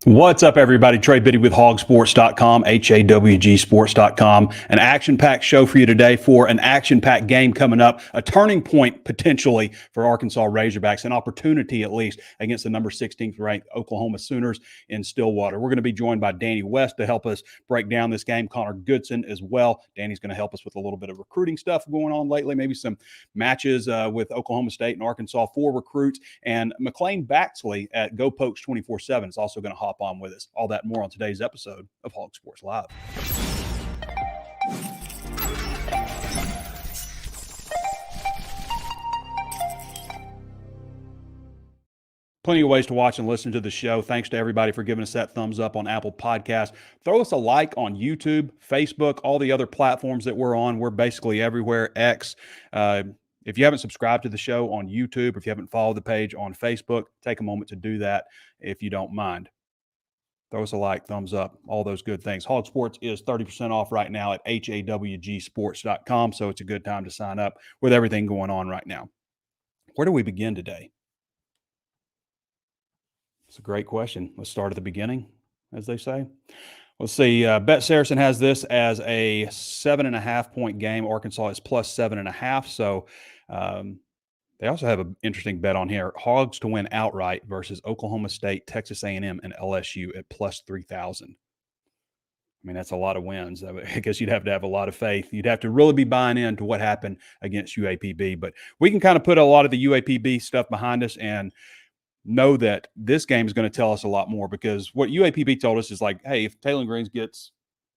What's up, everybody? Trey Biddy with HawgSports.com, HawgSports.com. An action-packed show for you today for an action-packed game coming up, a turning point potentially for Arkansas Razorbacks, an opportunity at least against the number 16th ranked Oklahoma Sooners in Stillwater. We're going to be joined by Danny West to help us break down this game, Connor Goodson as well. Danny's going to help us with a little bit of recruiting stuff going on lately, maybe some matches with Oklahoma State and Arkansas for recruits, and McClain Baxley at Go Pokes 24/7 is also going to hop on with us. All that and more on today's episode of Hog Sports Live. Plenty of ways to watch and listen to the show. Thanks to everybody for giving us that thumbs up on Apple Podcasts. Throw us a like on YouTube, Facebook, all the other platforms that we're on. We're basically everywhere. X. If you haven't subscribed to the show on YouTube, or if you haven't followed the page on Facebook, take a moment to do that if you don't mind. Throw us a like, thumbs up, all those good things. Hog Sports is 30% off right now at HawgSports.com, so it's a good time to sign up with everything going on right now. Where do we begin today? It's a great question. Let's start at the beginning, as they say. Let's see. Bet Saracen has this as a 7.5-point game. Arkansas is plus 7.5, so they also have an interesting bet on here. Hogs to win outright versus Oklahoma State, Texas A&M, and LSU at plus 3,000. I mean, that's a lot of wins. I guess you'd have to have a lot of faith. You'd have to really be buying into what happened against UAPB. But we can kind of put a lot of the UAPB stuff behind us and know that this game is going to tell us a lot more, because what UAPB told us is like, hey, if Taylor Greens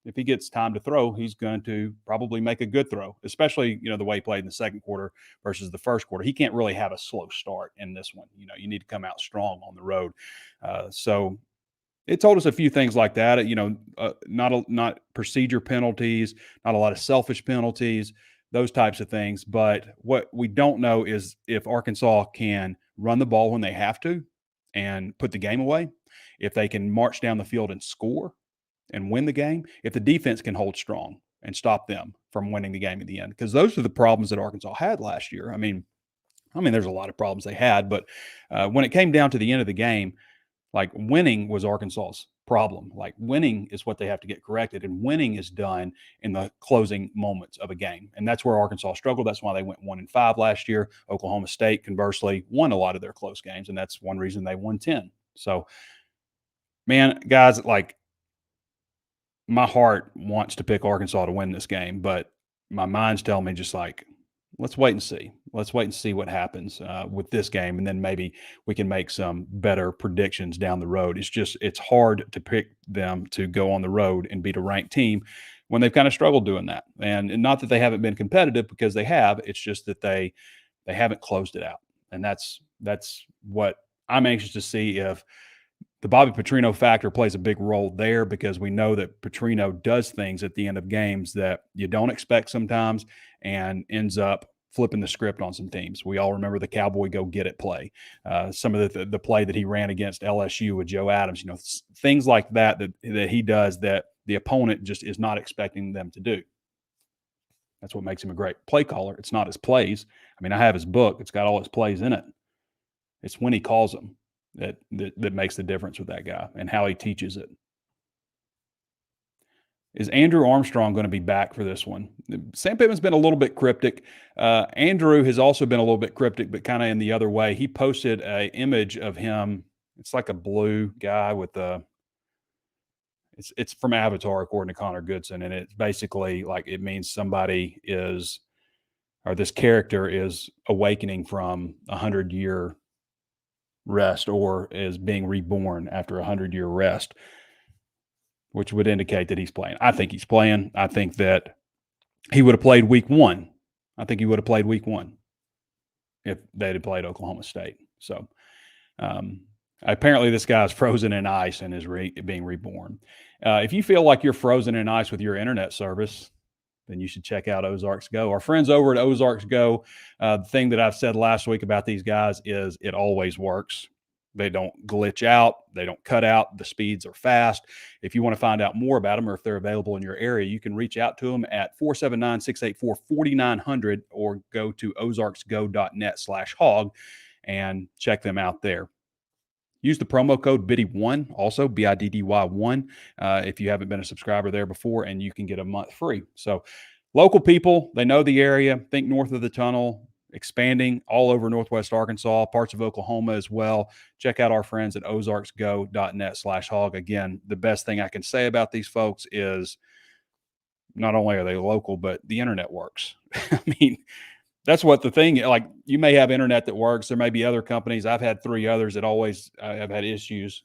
if he gets time to throw, he's going to probably make a good throw, especially, the way he played in the second quarter versus the first quarter. He can't really have a slow start in this one. You need to come out strong on the road. So it told us a few things like that, not procedure penalties, not a lot of selfish penalties, those types of things. But what we don't know is if Arkansas can run the ball when they have to and put the game away, if they can march down the field and score and win the game, if the defense can hold strong and stop them from winning the game in the end. Because those are the problems that Arkansas had last year. I mean, there's a lot of problems they had, but when it came down to the end of the game, like, winning was Arkansas's problem. Like, winning is what they have to get corrected, and winning is done in the closing moments of a game. And that's where Arkansas struggled. That's why they went 1-5 last year. Oklahoma State, conversely, won a lot of their close games, and that's one reason they won 10. So, man, guys, like, my heart wants to pick Arkansas to win this game, but my mind's telling me just like, let's wait and see. Let's wait and see what happens with this game, and then maybe we can make some better predictions down the road. It's hard to pick them to go on the road and beat a ranked team when they've kind of struggled doing that. And not that they haven't been competitive, because they have. It's just that they haven't closed it out. And that's what I'm anxious to see, if the Bobby Petrino factor plays a big role there, because we know that Petrino does things at the end of games that you don't expect sometimes and ends up flipping the script on some teams. We all remember the Cowboy go get it play. Some of the play that he ran against LSU with Joe Adams, things like that he does that the opponent just is not expecting them to do. That's what makes him a great play caller. It's not his plays. I mean, I have his book. It's got all his plays in it. It's when he calls them that makes the difference with that guy, and how he teaches it. Is Andrew Armstrong going to be back for this one? Sam Pittman's been a little bit cryptic. Andrew has also been a little bit cryptic, but kind of in the other way. He posted an image of him. It's like a blue guy with it's from Avatar, according to Connor Goodson, and it's basically like, it means somebody is, or this character is awakening from 100-year rest, or is being reborn after a 100-year rest, which would indicate that he's playing. I think he's playing. I think that he would have played week one. I think he would have played week one if they had played Oklahoma State. So apparently this guy's frozen in ice and is being reborn. If you feel like you're frozen in ice with your internet service, then you should check out Ozarks Go. Our friends over at Ozarks Go, the thing that I've said last week about these guys is it always works. They don't glitch out. They don't cut out. The speeds are fast. If you want to find out more about them, or if they're available in your area, you can reach out to them at 479-684-4900 or go to ozarksgo.net/hog and check them out there. Use the promo code BIDDY1, also BIDDY1, if you haven't been a subscriber there before, and you can get a month free. So local people, they know the area. Think north of the tunnel, expanding all over Northwest Arkansas, parts of Oklahoma as well. Check out our friends at ozarksgo.net/hog. Again, the best thing I can say about these folks is not only are they local, but the internet works. I mean, that's what the thing, like, you may have internet that works. There may be other companies. I've had 3 others that always have had issues.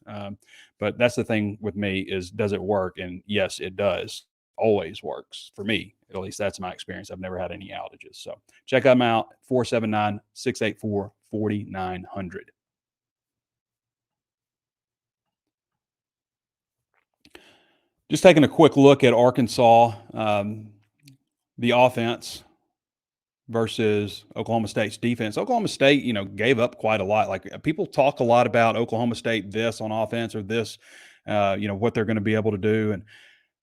But that's the thing with me is, does it work? And yes, it does. Always works for me. At least that's my experience. I've never had any outages. So check them out, 479-684-4900. Just taking a quick look at Arkansas, the offense versus Oklahoma State's defense. Oklahoma State, gave up quite a lot. Like, people talk a lot about Oklahoma State this on offense or this, what they're going to be able to do. And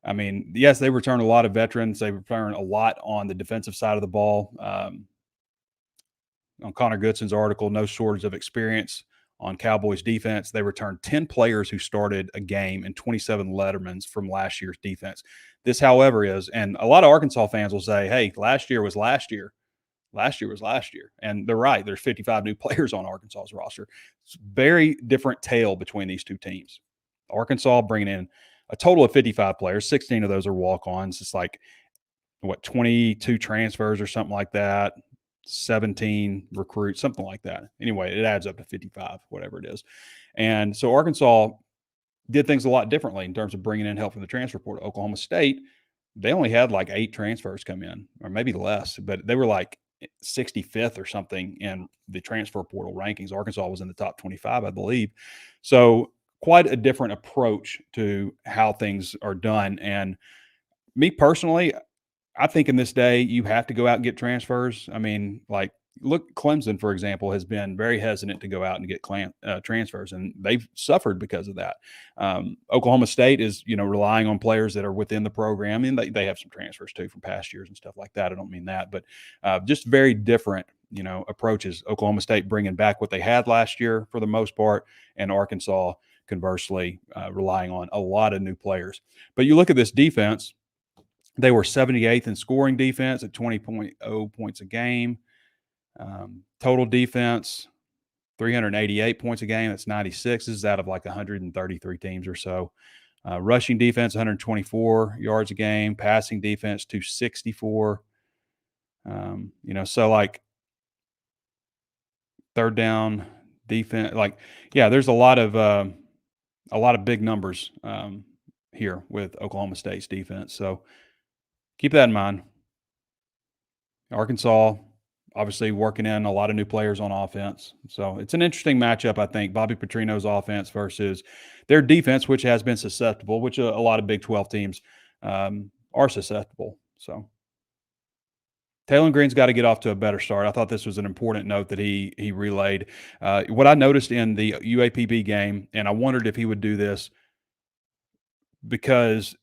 I mean, yes, they return a lot of veterans. They return a lot on the defensive side of the ball. On Connor Goodson's article, no shortage of experience on Cowboys defense. They returned 10 players who started a game and 27 Lettermans from last year's defense. This, however, is, and a lot of Arkansas fans will say, hey, last year was last year. Last year was last year. And they're right. There's 55 new players on Arkansas's roster. It's a very different tale between these two teams. Arkansas bringing in a total of 55 players. 16 of those are walk-ons. It's like, 22 transfers or something like that. 17 recruits, something like that. Anyway, it adds up to 55, whatever it is. And so Arkansas did things a lot differently in terms of bringing in help from the transfer portal. Oklahoma State, they only had like 8 transfers come in, or maybe less, but they were like 65th or something in the transfer portal rankings. Arkansas was in the top 25, I believe. So quite a different approach to how things are done. And me personally, I think in this day, you have to go out and get transfers. I mean, like, look, Clemson, for example, has been very hesitant to go out and get transfers, and they've suffered because of that. Oklahoma State is, relying on players that are within the program, and they have some transfers too from past years and stuff like that. I don't mean that, but just very different, approaches. Oklahoma State bringing back what they had last year for the most part, and Arkansas, conversely, relying on a lot of new players. But you look at this defense. They were 78th in scoring defense at 20.0 points a game. Total defense, 388 points a game. That's 96. This is out of like 133 teams or so. Rushing defense, 124 yards a game. Passing defense, 264. So like third down defense, there's a lot of big numbers here with Oklahoma State's defense. So keep that in mind. Arkansas, obviously, working in a lot of new players on offense. So it's an interesting matchup, I think. Bobby Petrino's offense versus their defense, which has been susceptible, which a lot of Big 12 teams are susceptible. So Taylor Green's got to get off to a better start. I thought this was an important note that he relayed. What I noticed in the UAPB game, and I wondered if he would do this, because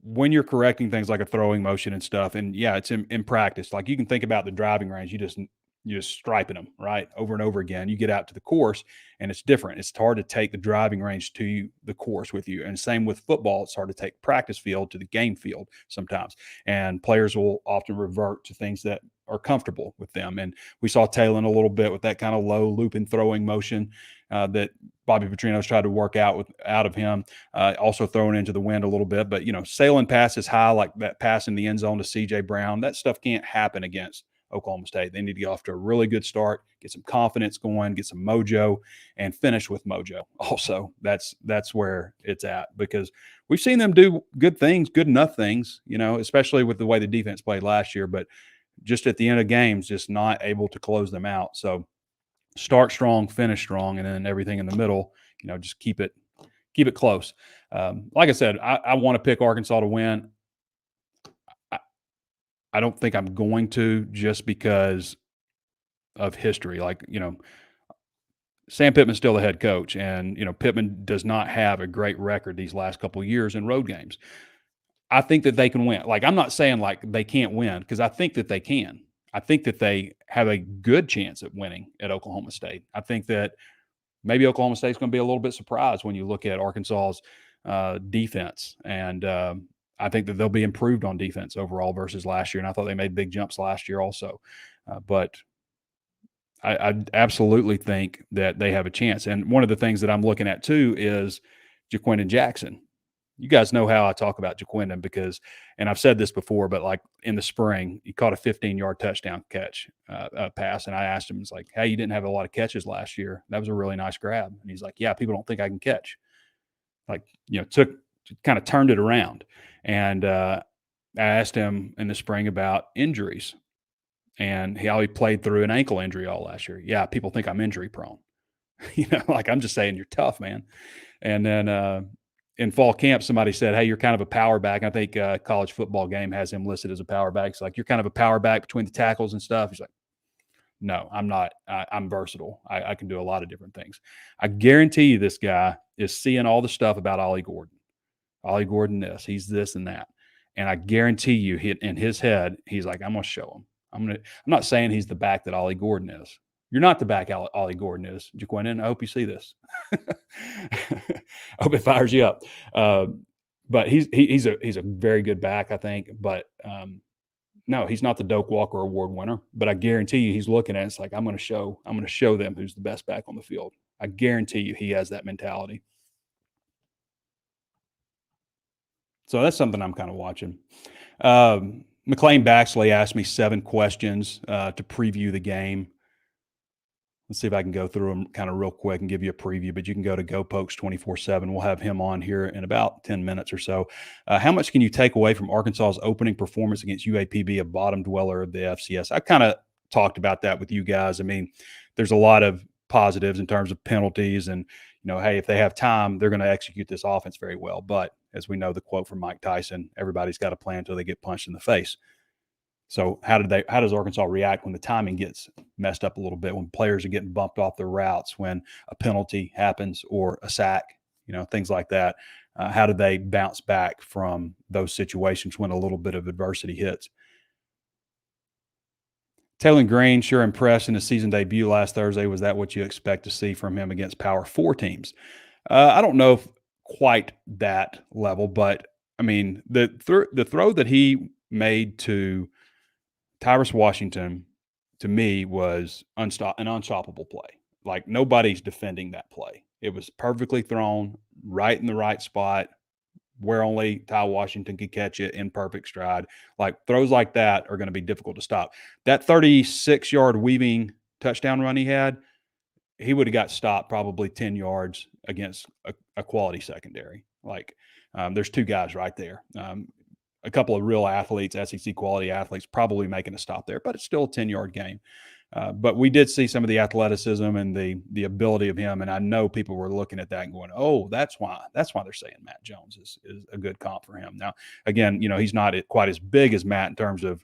when you're correcting things like a throwing motion and stuff, and it's in practice, like, you can think about the driving range, you're just striping them right over and over again. You get out to the course and it's different. It's hard to take the driving range to the course with you. And same with football. It's hard to take practice field to the game field sometimes. And players will often revert to things that are comfortable with them. And we saw Taylor a little bit with that kind of low looping throwing motion that Bobby Petrino's tried to work out of him, also throwing into the wind a little bit. But, sailing passes high, like that pass in the end zone to C.J. Brown, that stuff can't happen against Oklahoma State. They need to get off to a really good start, get some confidence going, get some mojo, and finish with mojo. Also, that's where it's at, because we've seen them do good things, good enough things, especially with the way the defense played last year, but just at the end of games, just not able to close them out. So start strong, finish strong, and then everything in the middle, just keep it close. Like I said, I want to pick Arkansas to win. I don't think I'm going to, just because of history. Like, Sam Pittman's still the head coach, and, Pittman does not have a great record these last couple of years in road games. I think that they can win. Like, I'm not saying like they can't win, because I think that they can. I think that they have a good chance at winning at Oklahoma State. I think that maybe Oklahoma State's going to be a little bit surprised when you look at Arkansas's defense. And I think that they'll be improved on defense overall versus last year. And I thought they made big jumps last year also. But I absolutely think that they have a chance. And one of the things that I'm looking at too is Jaquindon Jackson. You guys know how I talk about Jaquindon because, and I've said this before, but like in the spring, he caught a 15-yard touchdown catch pass. And I asked him, it's like, hey, you didn't have a lot of catches last year. That was a really nice grab. And he's like, yeah, people don't think I can catch. Like, kind of turned it around. And I asked him in the spring about injuries and how he played through an ankle injury all last year. Yeah, people think I'm injury prone. Like I'm just saying you're tough, man. And then in fall camp, somebody said, hey, you're kind of a power back. I think College Football Game has him listed as a power back. It's like, you're kind of a power back between the tackles and stuff. He's like, no, I'm not. I'm versatile. I can do a lot of different things. I guarantee you this guy is seeing all the stuff about Ollie Gordon. Ollie Gordon this, he's this and that. And I guarantee you in his head, he's like, I'm going to show him. I'm not saying he's the back that Ollie Gordon is. You're not the back Ollie Gordon is, Jaquindon. I hope you see this. I hope it fires you up. But he's a very good back, I think. But no, he's not the Doak Walker Award winner. But I guarantee you, he's looking at it. It's like, I'm going to show them who's the best back on the field. I guarantee you, he has that mentality. So that's something I'm kind of watching. McClain Baxley asked me 7 questions to preview the game. Let's see if I can go through them kind of real quick and give you a preview, but you can go to GoPokes 24/7. We'll have him on here in about 10 minutes or so. How much can you take away from Arkansas's opening performance against UAPB, a bottom dweller of the FCS? I kind of talked about that with you guys. I mean, there's a lot of positives in terms of penalties and, hey, if they have time, they're going to execute this offense very well. But as we know, the quote from Mike Tyson, everybody's got a plan until they get punched in the face. So how does Arkansas react when the timing gets messed up a little bit, when players are getting bumped off their routes, when a penalty happens or a sack, things like that? How do they bounce back from those situations when a little bit of adversity hits? Taylor Green sure impressed in his season debut last Thursday. Was that what you expect to see from him against Power 4 teams? I don't know if quite that level, but I mean, the throw that he made to Tyrus Washington, to me, was an unstoppable play. Like, nobody's defending that play. It was perfectly thrown, right in the right spot, where only Ty Washington could catch it in perfect stride. Like, throws like that are going to be difficult to stop. That 36-yard weaving touchdown run he had, he would have got stopped probably 10 yards against a quality secondary. Like, there's 2 guys right there. A couple of real athletes, SEC quality athletes, probably making a stop there, but it's still a 10-yard game. But we did see some of the athleticism and the ability of him, and I know people were looking at that and going, "Oh, that's why they're saying Matt Jones is a good comp for him." Now, again, he's not quite as big as Matt in terms of,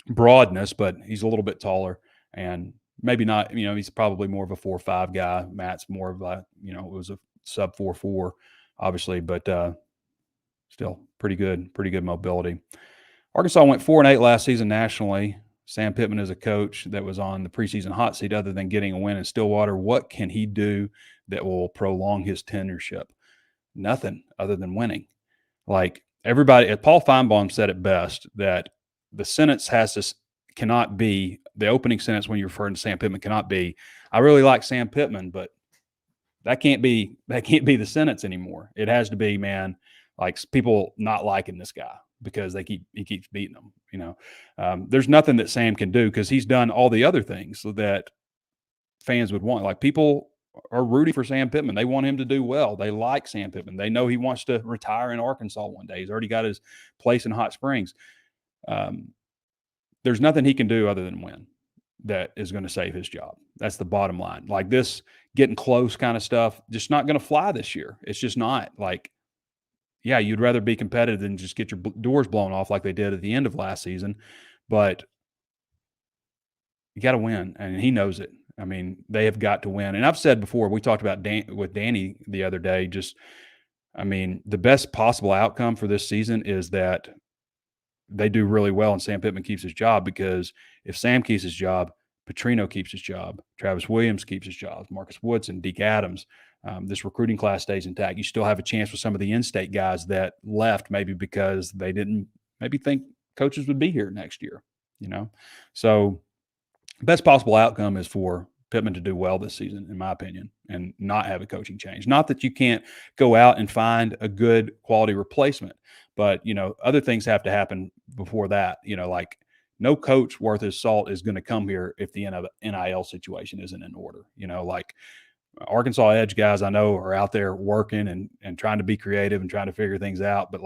broadness, but he's a little bit taller and maybe not. He's probably more of a 4.5 guy. Matt's more of a, it was a sub 4.4, obviously, but still pretty good mobility. Arkansas went 4-8 last season nationally. Sam Pittman is a coach that was on the preseason hot seat. Other than getting a win in Stillwater, what can he do that will prolong his tenureship? Nothing other than winning. Like, everybody, Paul Feinbaum said it best, that the sentence cannot be, the opening sentence when you're referring to Sam Pittman cannot be, I really like Sam Pittman, but that can't be the sentence anymore. It has to be, man, like, people not liking this guy because he keeps beating them. There's nothing that Sam can do because he's done all the other things that fans would want. Like, people are rooting for Sam Pittman. They want him to do well. They like Sam Pittman. They know he wants to retire in Arkansas one day. He's already got his place in Hot Springs. There's nothing he can do other than win that is going to save his job. That's the bottom line. Like, this getting close kind of stuff, just not going to fly this year. It's just not. Like, yeah, you'd rather be competitive than just get your doors blown off like they did at the end of last season. But you got to win, and he knows it. I mean, they have got to win. And I've said before, we talked about with Danny the other day, the best possible outcome for this season is that they do really well and Sam Pittman keeps his job, because if Sam keeps his job, Petrino keeps his job. Travis Williams keeps his job. Marcus Woodson, Deke Adams. This recruiting class stays intact. You still have a chance with some of the in-state guys that left maybe because they didn't maybe think coaches would be here next year, So best possible outcome is for Pittman to do well this season, in my opinion, and not have a coaching change. Not that you can't go out and find a good quality replacement, but, other things have to happen before that, like no coach worth his salt is going to come here if the NIL situation isn't in order, like Arkansas Edge guys I know are out there working and trying to be creative and trying to figure things out, but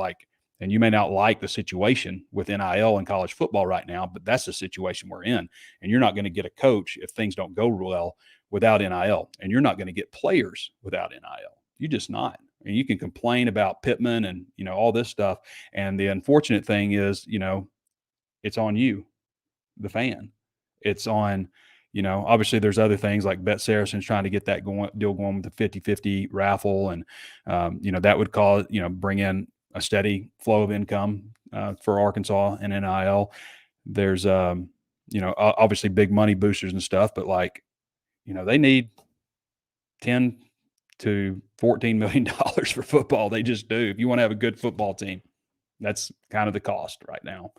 and you may not like the situation with NIL in college football right now, but that's the situation we're in. And you're not going to get a coach if things don't go well without NIL. And you're not going to get players without NIL. You're just not. And you can complain about Pittman and, all this stuff. And the unfortunate thing is, it's on you, the fan. It's on, obviously there's other things like Bet Saracen's trying to get that deal going with the 50-50 raffle. And, that would cause, bring in a steady flow of income for Arkansas and NIL. There's, obviously big money boosters and stuff, but they need $10 to $14 million for football. They just do. If you want to have a good football team, that's kind of the cost right now.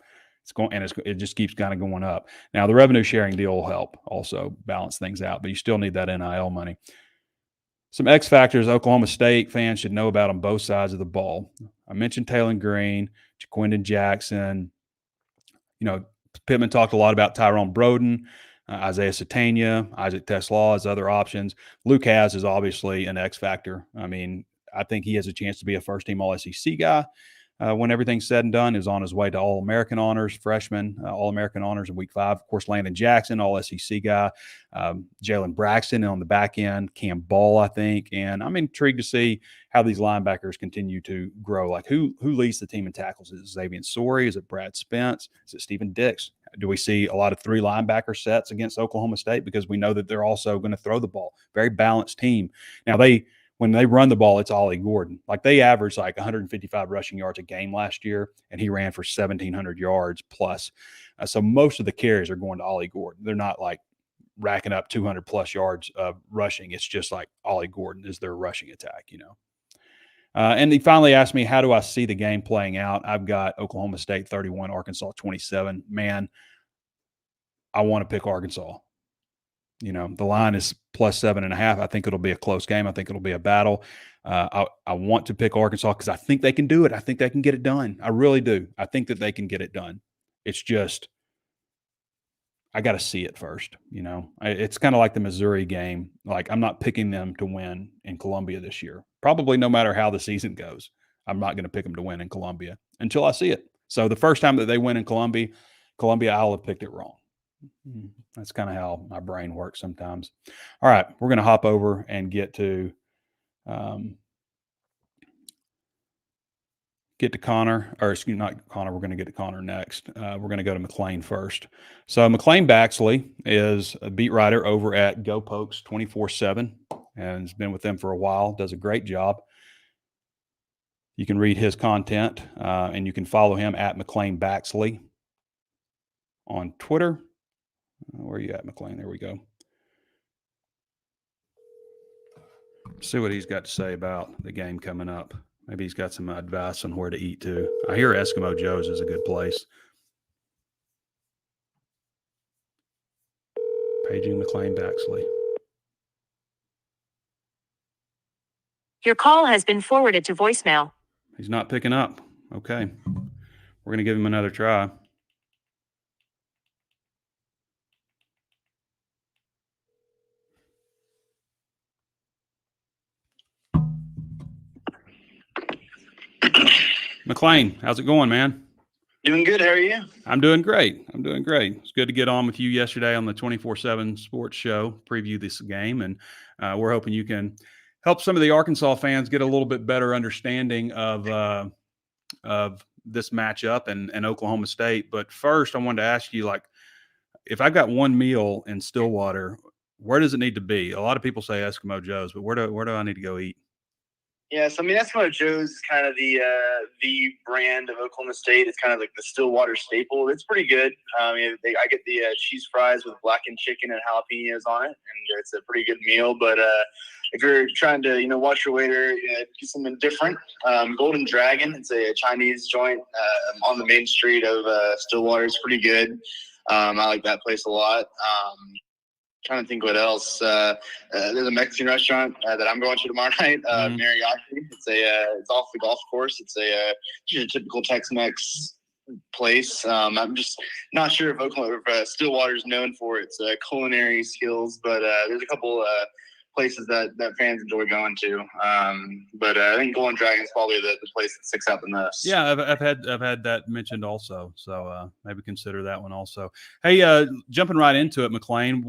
It just keeps kind of going up. Now the revenue sharing deal will help also balance things out, but you still need that NIL money. Some X factors Oklahoma State fans should know about on both sides of the ball. I mentioned Taylon Green, Jaquindon Jackson. Pittman talked a lot about Tyrone Broden, Isaiah Satania, Isaac TeSlaa as other options. Luke Hasz is obviously an X factor. I mean, I think he has a chance to be a first-team All-SEC guy. When everything's said and done, is on his way to All-American honors, freshman, All-American honors in week 5. Of course, Landon Jackson, All-SEC guy. Jalen Braxton on the back end, Cam Ball, I think. And I'm intrigued to see how these linebackers continue to grow. Like who leads the team in tackles? Is it Xavier Sori? Is it Brad Spence? Is it Steven Dix? Do we see a lot of 3 linebacker sets against Oklahoma State? Because we know that they're also going to throw the ball. Very balanced team. Now, when they run the ball, it's Ollie Gordon. They averaged 155 rushing yards a game last year, and he ran for 1,700 yards plus. So most of the carries are going to Ollie Gordon. They're not racking up 200 plus yards of rushing. It's just Ollie Gordon is their rushing attack, And he finally asked me, how do I see the game playing out? I've got Oklahoma State 31, Arkansas 27. Man, I want to pick Arkansas. The line is plus 7.5. I think it'll be a close game. I think it'll be a battle. I want to pick Arkansas because I think they can do it. I think they can get it done. I really do. I think that they can get it done. It's just, I got to see it first. It's kind of like the Missouri game. I'm not picking them to win in Columbia this year. Probably no matter how the season goes, I'm not going to pick them to win in Columbia until I see it. So the first time that they win in Columbia, I'll have picked it wrong. That's kind of how my brain works sometimes. All right, we're going to hop over and get to Connor, or excuse me, not Connor. We're going to get to Connor next. We're going to go to McClain first. So McClain Baxley is a beat writer over at Go Pokes 24/7 and has been with them for a while. Does a great job. You can read his content and you can follow him at McClain Baxley on Twitter. Where are you at, McClain? There we go. See what he's got to say about the game coming up. Maybe he's got some advice on where to eat too. I hear Eskimo Joe's is a good place. Paging McClain Baxley. Your call has been forwarded to voicemail. He's not picking up. Okay. We're going to give him another try. McClain, how's it going, man? Doing good. How are you? I'm doing great. It's good to get on with you yesterday on the 24/7 Sports Show, preview this game, and we're hoping you can help some of the Arkansas fans get a little bit better understanding of this matchup and Oklahoma State. But first, I wanted to ask you, if I got one meal in Stillwater, where does it need to be? A lot of people say Eskimo Joe's, but where do I need to go eat? Yes, I mean that's what Joe's kind of the brand of Oklahoma State. It's kind of like the Stillwater staple. It's pretty good. I get the cheese fries with blackened chicken and jalapenos on it, and it's a pretty good meal. But if you're trying to watch your waiter, get something different. Golden Dragon, it's a Chinese joint on the main street of Stillwater. It's pretty good. I like that place a lot. Trying to think what else. There's a Mexican restaurant that I'm going to tomorrow night, Mariachi. It's off the golf course. It's just a typical Tex-Mex place. I'm just not sure if Stillwater is known for its culinary skills, but there's a couple places that fans enjoy going to. But I think Golden Dragon is probably the place that sticks out the most. Yeah, I've had that mentioned also, so maybe consider that one also. Hey, jumping right into it, McClain,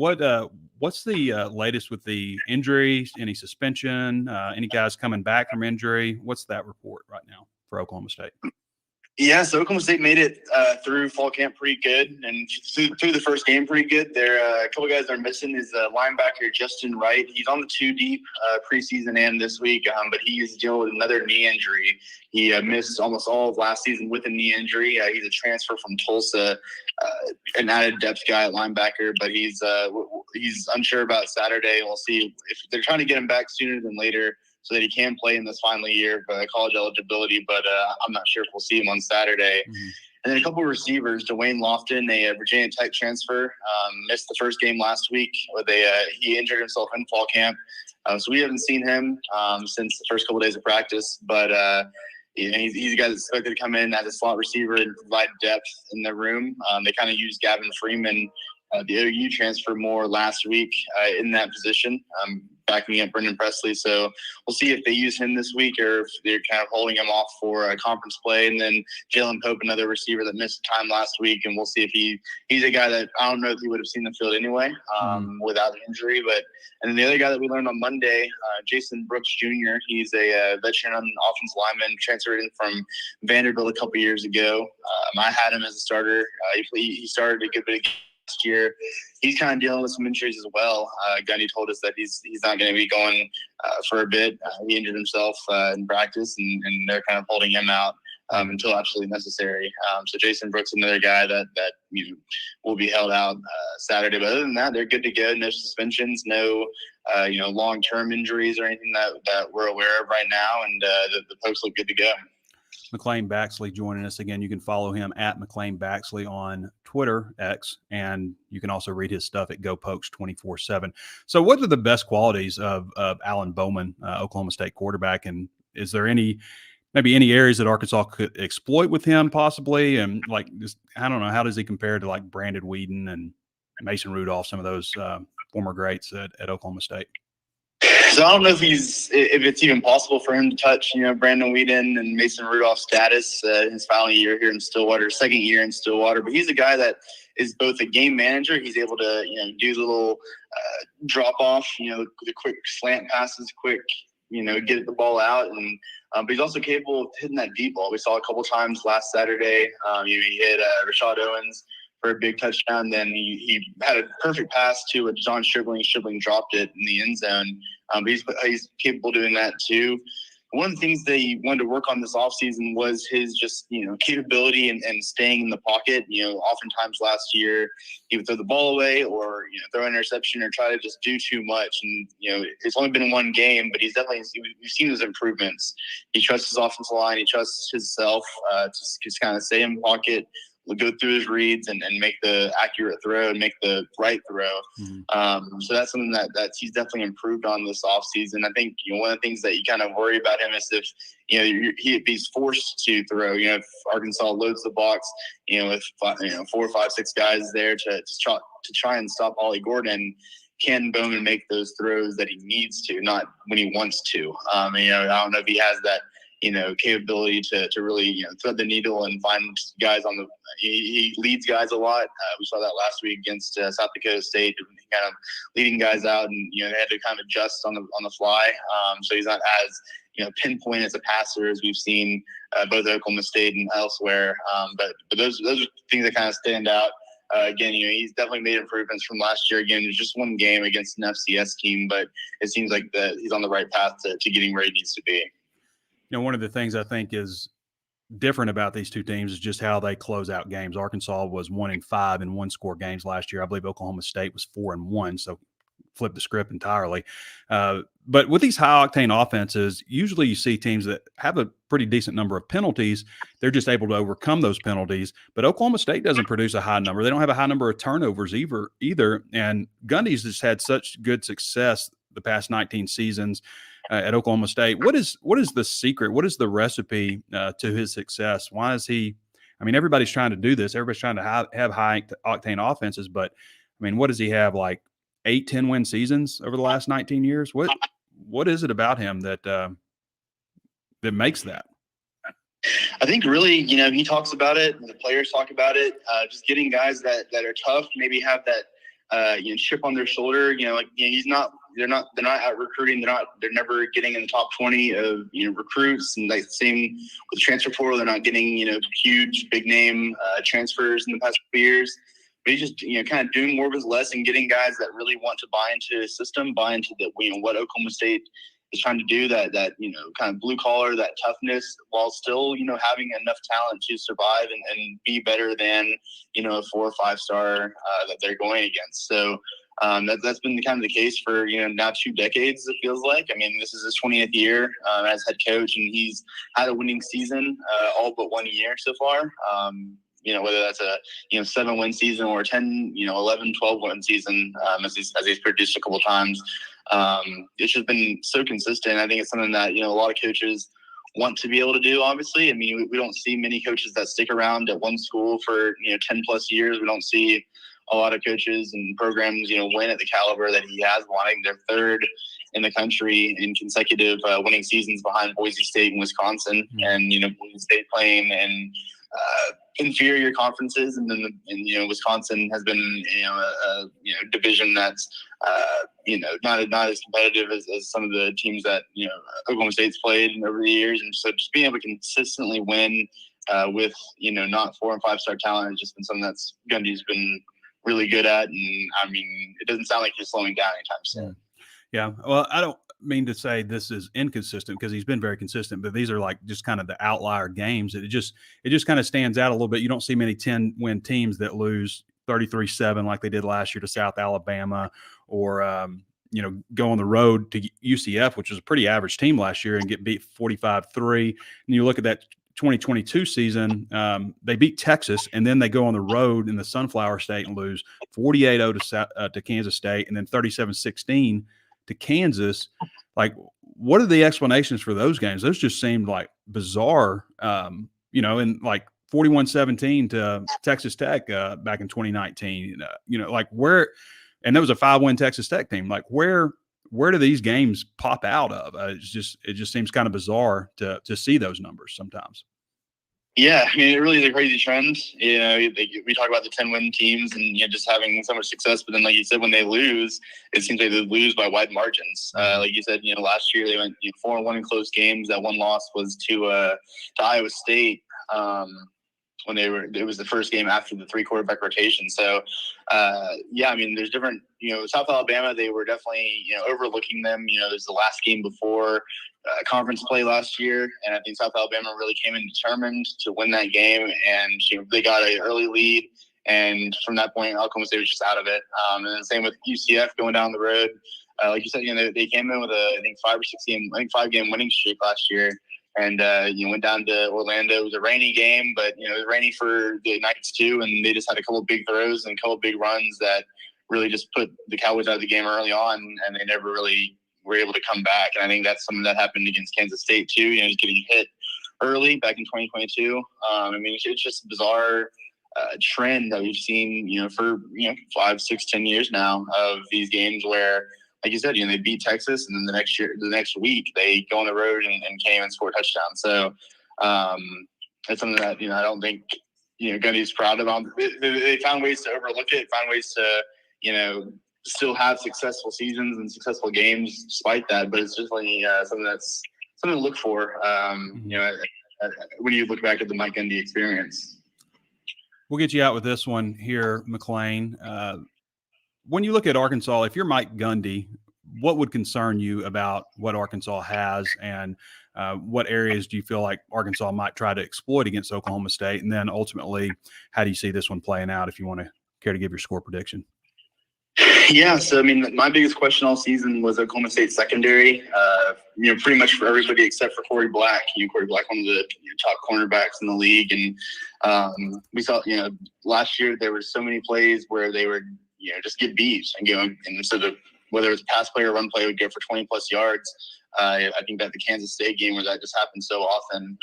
what's the latest with the injuries? Any suspension? Any guys coming back from injury? What's that report right now for Oklahoma State? Yeah, so Oklahoma State made it through fall camp pretty good, and through the first game pretty good. There a couple guys they're missing is linebacker Justin Wright. He's on the 2-deep preseason and this week, but he is dealing with another knee injury. He missed almost all of last season with a knee injury. He's a transfer from Tulsa, an added depth guy at linebacker, but he's unsure about Saturday. We'll see if they're trying to get him back sooner than later, so that he can play in this final year of college eligibility, but I'm not sure if we'll see him on Saturday. Mm-hmm. And then a couple of receivers, Dwayne Lofton, a Virginia Tech transfer, missed the first game last week. He injured himself in fall camp. So we haven't seen him since the first couple of days of practice, but he's a guy that's expected to come in as a slot receiver and provide depth in the room. They kind of used Gavin Freeman, the OU transfer, more last week in that position, backing up Brendan Presley. So we'll see if they use him this week or if they're kind of holding him off for a conference play. And then Jalen Pope, another receiver that missed time last week, and we'll see if he's a guy that I don't know if he would have seen the field anyway without the injury. And then the other guy that we learned on Monday, Jason Brooks Jr., he's a veteran offensive lineman, transferred in from Vanderbilt a couple years ago. I had him as a starter. He started a good bit of last year. He's kind of dealing with some injuries as well. Gundy told us that he's not going to be going for a bit. He injured himself in practice, and they're kind of holding him out until absolutely necessary. So Jason Brooks, another guy that will be held out Saturday. But other than that, they're good to go. No suspensions, no long-term injuries or anything that we're aware of right now, and the Pokes look good to go. McClain Baxley joining us again. You can follow him at McClain Baxley on Twitter, X, and you can also read his stuff at GoPokes 24/7. So what are the best qualities of Alan Bowman, Oklahoma State quarterback, and is there maybe any areas that Arkansas could exploit with him possibly? And I don't know, how does he compare to like Brandon Whedon and Mason Rudolph, some of those former greats at Oklahoma State? So I don't know if it's even possible for him to touch, Brandon Whedon and Mason Rudolph's status in his final year here in Stillwater, second year in Stillwater. But he's a guy that is both a game manager. He's able to, do little drop off, the quick slant passes, quick, get the ball out. And but he's also capable of hitting that deep ball. We saw a couple times last Saturday. He hit Rashad Owens for a big touchdown. Then he had a perfect pass to John Stribling. Stribling dropped it in the end zone. But he's capable of doing that too. One of the things that he wanted to work on this offseason was his just, capability and staying in the pocket. Oftentimes last year he would throw the ball away or, throw an interception or try to just do too much. And, it's only been one game, but we've seen those improvements. He trusts his offensive line. He trusts himself to just kind of stay in the pocket, go through his reads and make the accurate throw and make the right throw. Mm-hmm. So that's something that he's definitely improved on this offseason. I think, one of the things that you kind of worry about him is if, if he's forced to throw, if Arkansas loads the box, with 4, 5, 6 guys there to try and stop Ollie Gordon, can Bowman make those throws that he needs to, not when he wants to? I don't know if he has that, capability to really, thread the needle and find guys he leads guys a lot. We saw that last week against South Dakota State, kind of leading guys out, and, they had to kind of adjust on the fly. So he's not as, pinpoint as a passer as we've seen both at Oklahoma State and elsewhere. But those are things that kind of stand out. Again, he's definitely made improvements from last year. Again, it was just one game against an FCS team, but it seems like he's on the right path to getting where he needs to be. One of the things I think is different about these two teams is just how they close out games. Arkansas was 1-5 in one-score games last year. I believe Oklahoma State was 4-1. So flip the script entirely. But with these high-octane offenses, usually you see teams that have a pretty decent number of penalties. They're just able to overcome those penalties. But Oklahoma State doesn't produce a high number. They don't have a high number of turnovers either. And Gundy's just had such good success the past 19 seasons at Oklahoma State. What is the secret? What is the recipe to his success? Why is he – I mean, everybody's trying to do this. Everybody's trying to have high-octane offenses. But, I mean, what does he have, like 8, 10-win seasons over the last 19 years? What is it about him that makes that? I think really, he talks about it. The players talk about it. Just getting guys that are tough, maybe have that chip on their shoulder. They're not out recruiting. They're never getting in the top 20 of recruits, and like same with the transfer portal. They're not getting huge big name transfers in the past couple years. But he's just kind of doing more of his less and getting guys that really want to buy into his system, buy into what Oklahoma State is trying to do, that kind of blue collar, that toughness, while still having enough talent to survive and be better than a 4 or 5 star that they're going against. So that's been kind of the case for now 2 decades, it feels like. I mean, this is his 20th year as head coach, and he's had a winning season all but 1 year so far. Whether that's a 7-win season or 10, 11, 12-win season, as he's produced a couple times. It's just been so consistent. I think it's something that a lot of coaches want to be able to do. Obviously, I mean, we don't see many coaches that stick around at one school for 10 plus years. We don't see a lot of coaches and programs win at the caliber that he has, wanting their 3rd in the country in consecutive winning seasons behind Boise State and Wisconsin. And Boise State playing in inferior conferences, and then Wisconsin has been a division that's not as competitive as some of the teams that Oklahoma State's played over the years. And so just being able to consistently win with not 4 and 5 star talent has just been something that's Gundy's been really good at. And I mean, it doesn't sound like he's slowing down anytime soon. Yeah. Well, I don't mean to say this is inconsistent, because he's been very consistent, but these are like just kind of the outlier games. It just kind of stands out a little bit. You don't see many 10-win teams that lose 33-7 like they did last year to South Alabama, or go on the road to UCF, which was a pretty average team last year, and get beat 45-3. And you look at that 2022 season, they beat Texas, and then they go on the road in the Sunflower State and lose 48-0 to Kansas State, and then 37-16 to Kansas. Like, what are the explanations for those games? Those just seemed like bizarre, and like 41-17 to Texas Tech back in 2019, like where, and that was a 5-win Texas Tech team. Like where do these games pop out of? It just seems kind of bizarre to see those numbers sometimes. Yeah, I mean, it really is a crazy trend. We talk about the 10-win teams and just having so much success, but then, like you said, when they lose, it seems like they lose by wide margins. Like you said, last year they went 4-1 in close games. That one loss was to Iowa State when it was the first game after the 3-quarterback rotation. So, I mean, there's different. South Alabama, they were definitely overlooking them. It was the last game before conference play last year, and I think South Alabama really came in determined to win that game, and they got an early lead, and from that point, Oklahoma State was just out of it. And then same with UCF going down the road. Like you said, they came in with a 5-game winning streak last year, and went down to Orlando. It was a rainy game, but it was rainy for the Knights too, and they just had a couple of big throws and a couple of big runs that really just put the Cowboys out of the game early on, and they never really were able to come back. And I think that's something that happened against Kansas State too. Just getting hit early back in 2022. I mean, it's just a bizarre trend that we've seen, for 5, 6, 10 years now of these games where, like you said, they beat Texas, and then the next week they go on the road and came and score a touchdown. So it's something that I don't think Gundy's proud of. They found ways to overlook it, found ways to still have successful seasons and successful games despite that. But it's just like something to look for. When you look back at the Mike Gundy experience. We'll get you out with this one here, McClain. When you look at Arkansas, if you're Mike Gundy, what would concern you about what Arkansas has, and what areas do you feel like Arkansas might try to exploit against Oklahoma State? And then ultimately, how do you see this one playing out if you want to care to give your score prediction? Yeah, so I mean, my biggest question all season was Oklahoma State secondary. Pretty much for everybody except for Corey Black. Corey Black, one of the top cornerbacks in the league, and we saw, last year there were so many plays where they would, just get beat and go, and so whether it was a pass play or run play, would go for 20 plus yards. I think that the Kansas State game where that just happened so often,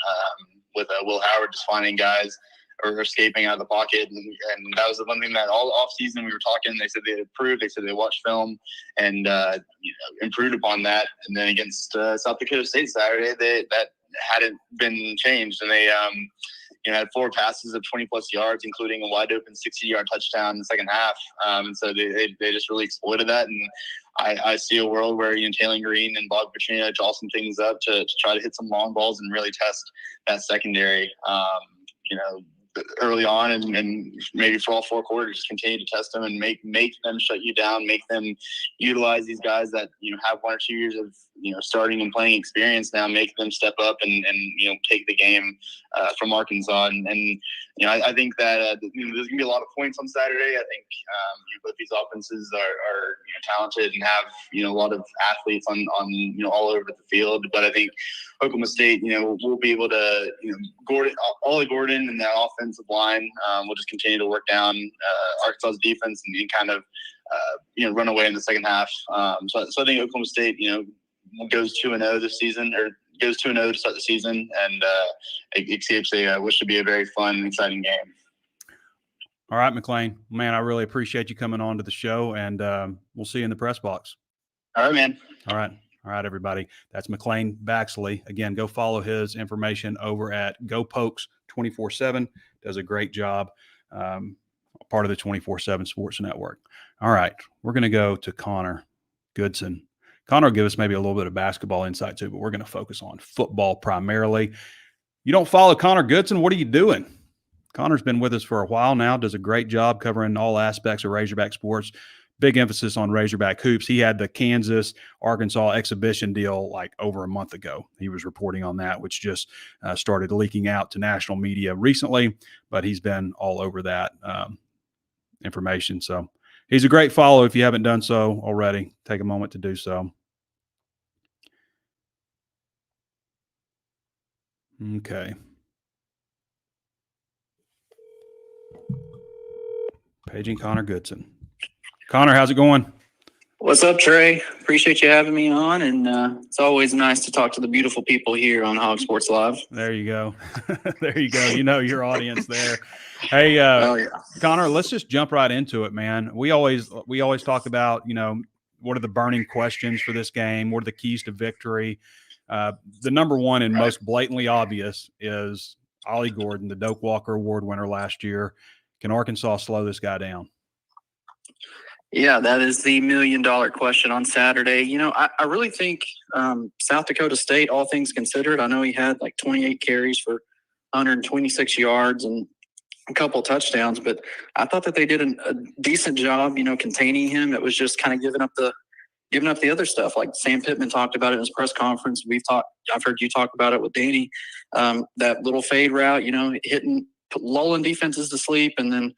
with Will Howard just finding guys or escaping out of the pocket. And that was the one thing that all off season we were talking, they said they improved. They said they watched film and, improved upon that. And then against South Dakota State Saturday, that hadn't been changed. And they, had 4 passes of 20 plus yards, including a wide open 60-yard touchdown in the second half. And so they just really exploited that. And I see a world where, Taylor Green and Bob Petrino draw some things up to try to hit some long balls and really test that secondary. Early on, and maybe for all 4 quarters, just continue to test them and make them shut you down, make them utilize these guys that have 1 or 2 years of starting and playing experience now, make them step up and take the game from Arkansas. And I think that there's gonna be a lot of points on Saturday. I think both these offenses are talented and have a lot of athletes on all over the field. But I think Oklahoma State, will be able to, Ollie Gordon and that offensive line will just continue to work down Arkansas's defense and kind of, run away in the second half. So I think Oklahoma State, goes 2-0 this season, or goes 2-0 to start the season, and exceeds what should be a very fun and exciting game. All right, McClain, man, I really appreciate you coming on to the show, and we'll see you in the press box. All right, man. All right, everybody. That's McClain Baxley. Again, go follow his information over at GoPokes 24/7. Does a great job. Part of the 24/7 Sports Network. All right, we're going to go to Connor Goodson. Connor will give us maybe a little bit of basketball insight too, but we're going to focus on football primarily. You don't follow Connor Goodson, what are you doing? Connor's been with us for a while now, does a great job covering all aspects of Razorback sports. Big emphasis on Razorback hoops. He had the Kansas-Arkansas exhibition deal like over a month ago. He was reporting on that, which just started leaking out to national media recently, but he's been all over that information. So he's a great follow if you haven't done so already. Take a moment to do so. Okay. Paging Connor Goodson. Connor, how's it going? What's up, Trey? Appreciate you having me on, and it's always nice to talk to the beautiful people here on HawgSports Live. There you go. There you go. Your audience there. Hey, yeah. Connor, let's just jump right into it, man. We always talk about, what are the burning questions for this game? What are the keys to victory? The number one and most blatantly obvious is Ollie Gordon, the Doak Walker Award winner last year. Can Arkansas slow this guy down? Yeah, that is the $1 million question on Saturday. I really think South Dakota State, all things considered, I know he had like 28 carries for 126 yards and a couple touchdowns, but I thought that they did a decent job, containing him. It was just kind of giving up the other stuff. Like Sam Pittman talked about it in his press conference. I've heard you talk about it with Danny. That little fade route, lulling defenses to sleep, and then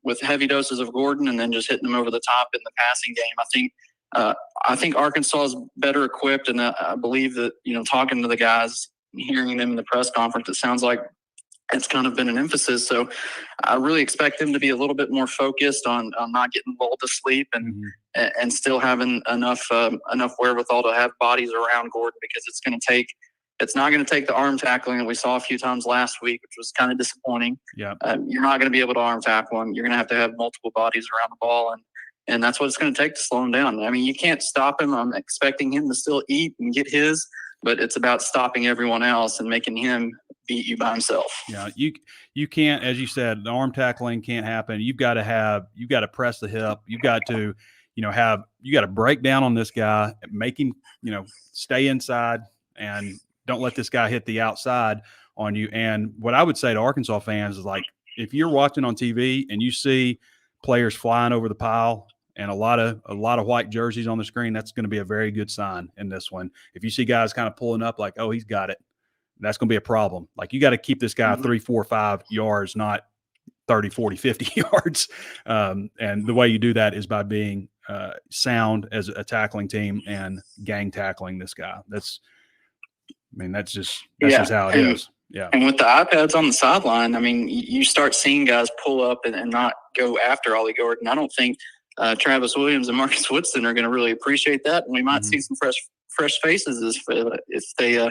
with heavy doses of Gordon, and then just hitting them over the top in the passing game. I think Arkansas is better equipped, and I believe that talking to the guys, hearing them in the press conference, it sounds like it's kind of been an emphasis. So I really expect them to be a little bit more focused on not getting lulled to sleep and still having enough wherewithal to have bodies around Gordon, because it's not going to take the arm tackling that we saw a few times last week, which was kind of disappointing. Yeah. You're not going to be able to arm tackle him. You're going to have multiple bodies around the ball, and that's what it's going to take to slow him down. I mean, you can't stop him. I'm expecting him to still eat and get his, but it's about stopping everyone else and making him beat you by himself. Yeah, you can't, as you said, the arm tackling can't happen. You've got to press the hip. You've got to, you got to break down on this guy, make him, stay inside, and don't let this guy hit the outside on you. And what I would say to Arkansas fans is, like, if you're watching on TV and you see players flying over the pile and a lot of white jerseys on the screen, that's going to be a very good sign in this one. If you see guys kind of pulling up like, oh, he's got it, that's going to be a problem. Like, you got to keep this guy 3, 4, 5 yards, not 30, 40, 50 yards. And the way you do that is by being sound as a tackling team and gang tackling this guy. That's just how it is. Yeah. And with the iPads on the sideline, I mean, you start seeing guys pull up and not go after Ollie Gordon. I don't think Travis Williams and Marcus Woodson are going to really appreciate that. And we might see some fresh faces if they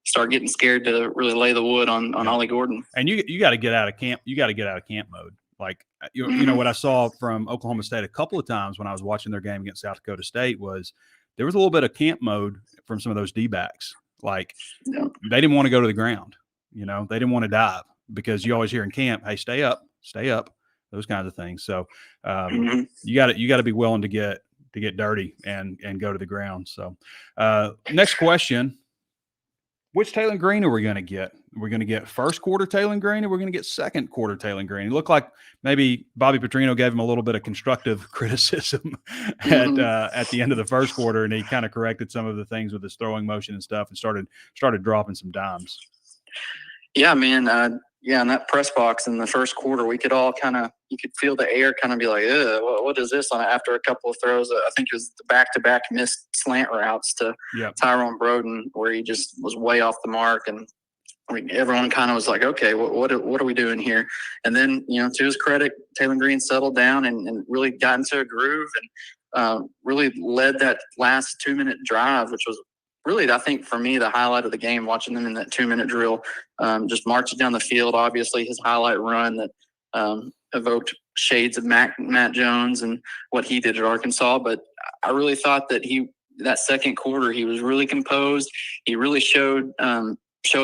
start getting scared to really lay the wood on Ollie Gordon. And you got to get out of camp. You got to get out of camp mode. Like, you know, what I saw from Oklahoma State a couple of times when I was watching their game against South Dakota State was there was a little bit of camp mode from some of those D-backs. Like, they didn't want to go to the ground. You know, they didn't want to dive, because you always hear in camp, hey, stay up, those kinds of things. So you got to be willing to get dirty and go to the ground. So next question, which Taylen Green are we going to get? We're going to get first quarter Taylen Green, or we're going to get second quarter Taylen Green? It looked like maybe Bobby Petrino gave him a little bit of constructive criticism at the end of the first quarter, and he kind of corrected some of the things with his throwing motion and stuff, and started dropping some dimes. Yeah, man. In that press box in the first quarter, we could all you could feel the air kind of be like, what is this? After a couple of throws, I think it was the back-to-back missed slant routes to Tyrone Broden, where he just was way off the mark. And everyone kind of was like, okay, what are we doing here? And then, you know, to his credit, Taylen Green settled down and really got into a groove and really led that last 2-minute drive, which was really, I think, for me, the highlight of the game, watching them in that 2-minute drill, just marching down the field. Obviously, his highlight run that evoked shades of Matt Jones and what he did at Arkansas. But I really thought that that second quarter, he was really composed. He really showed that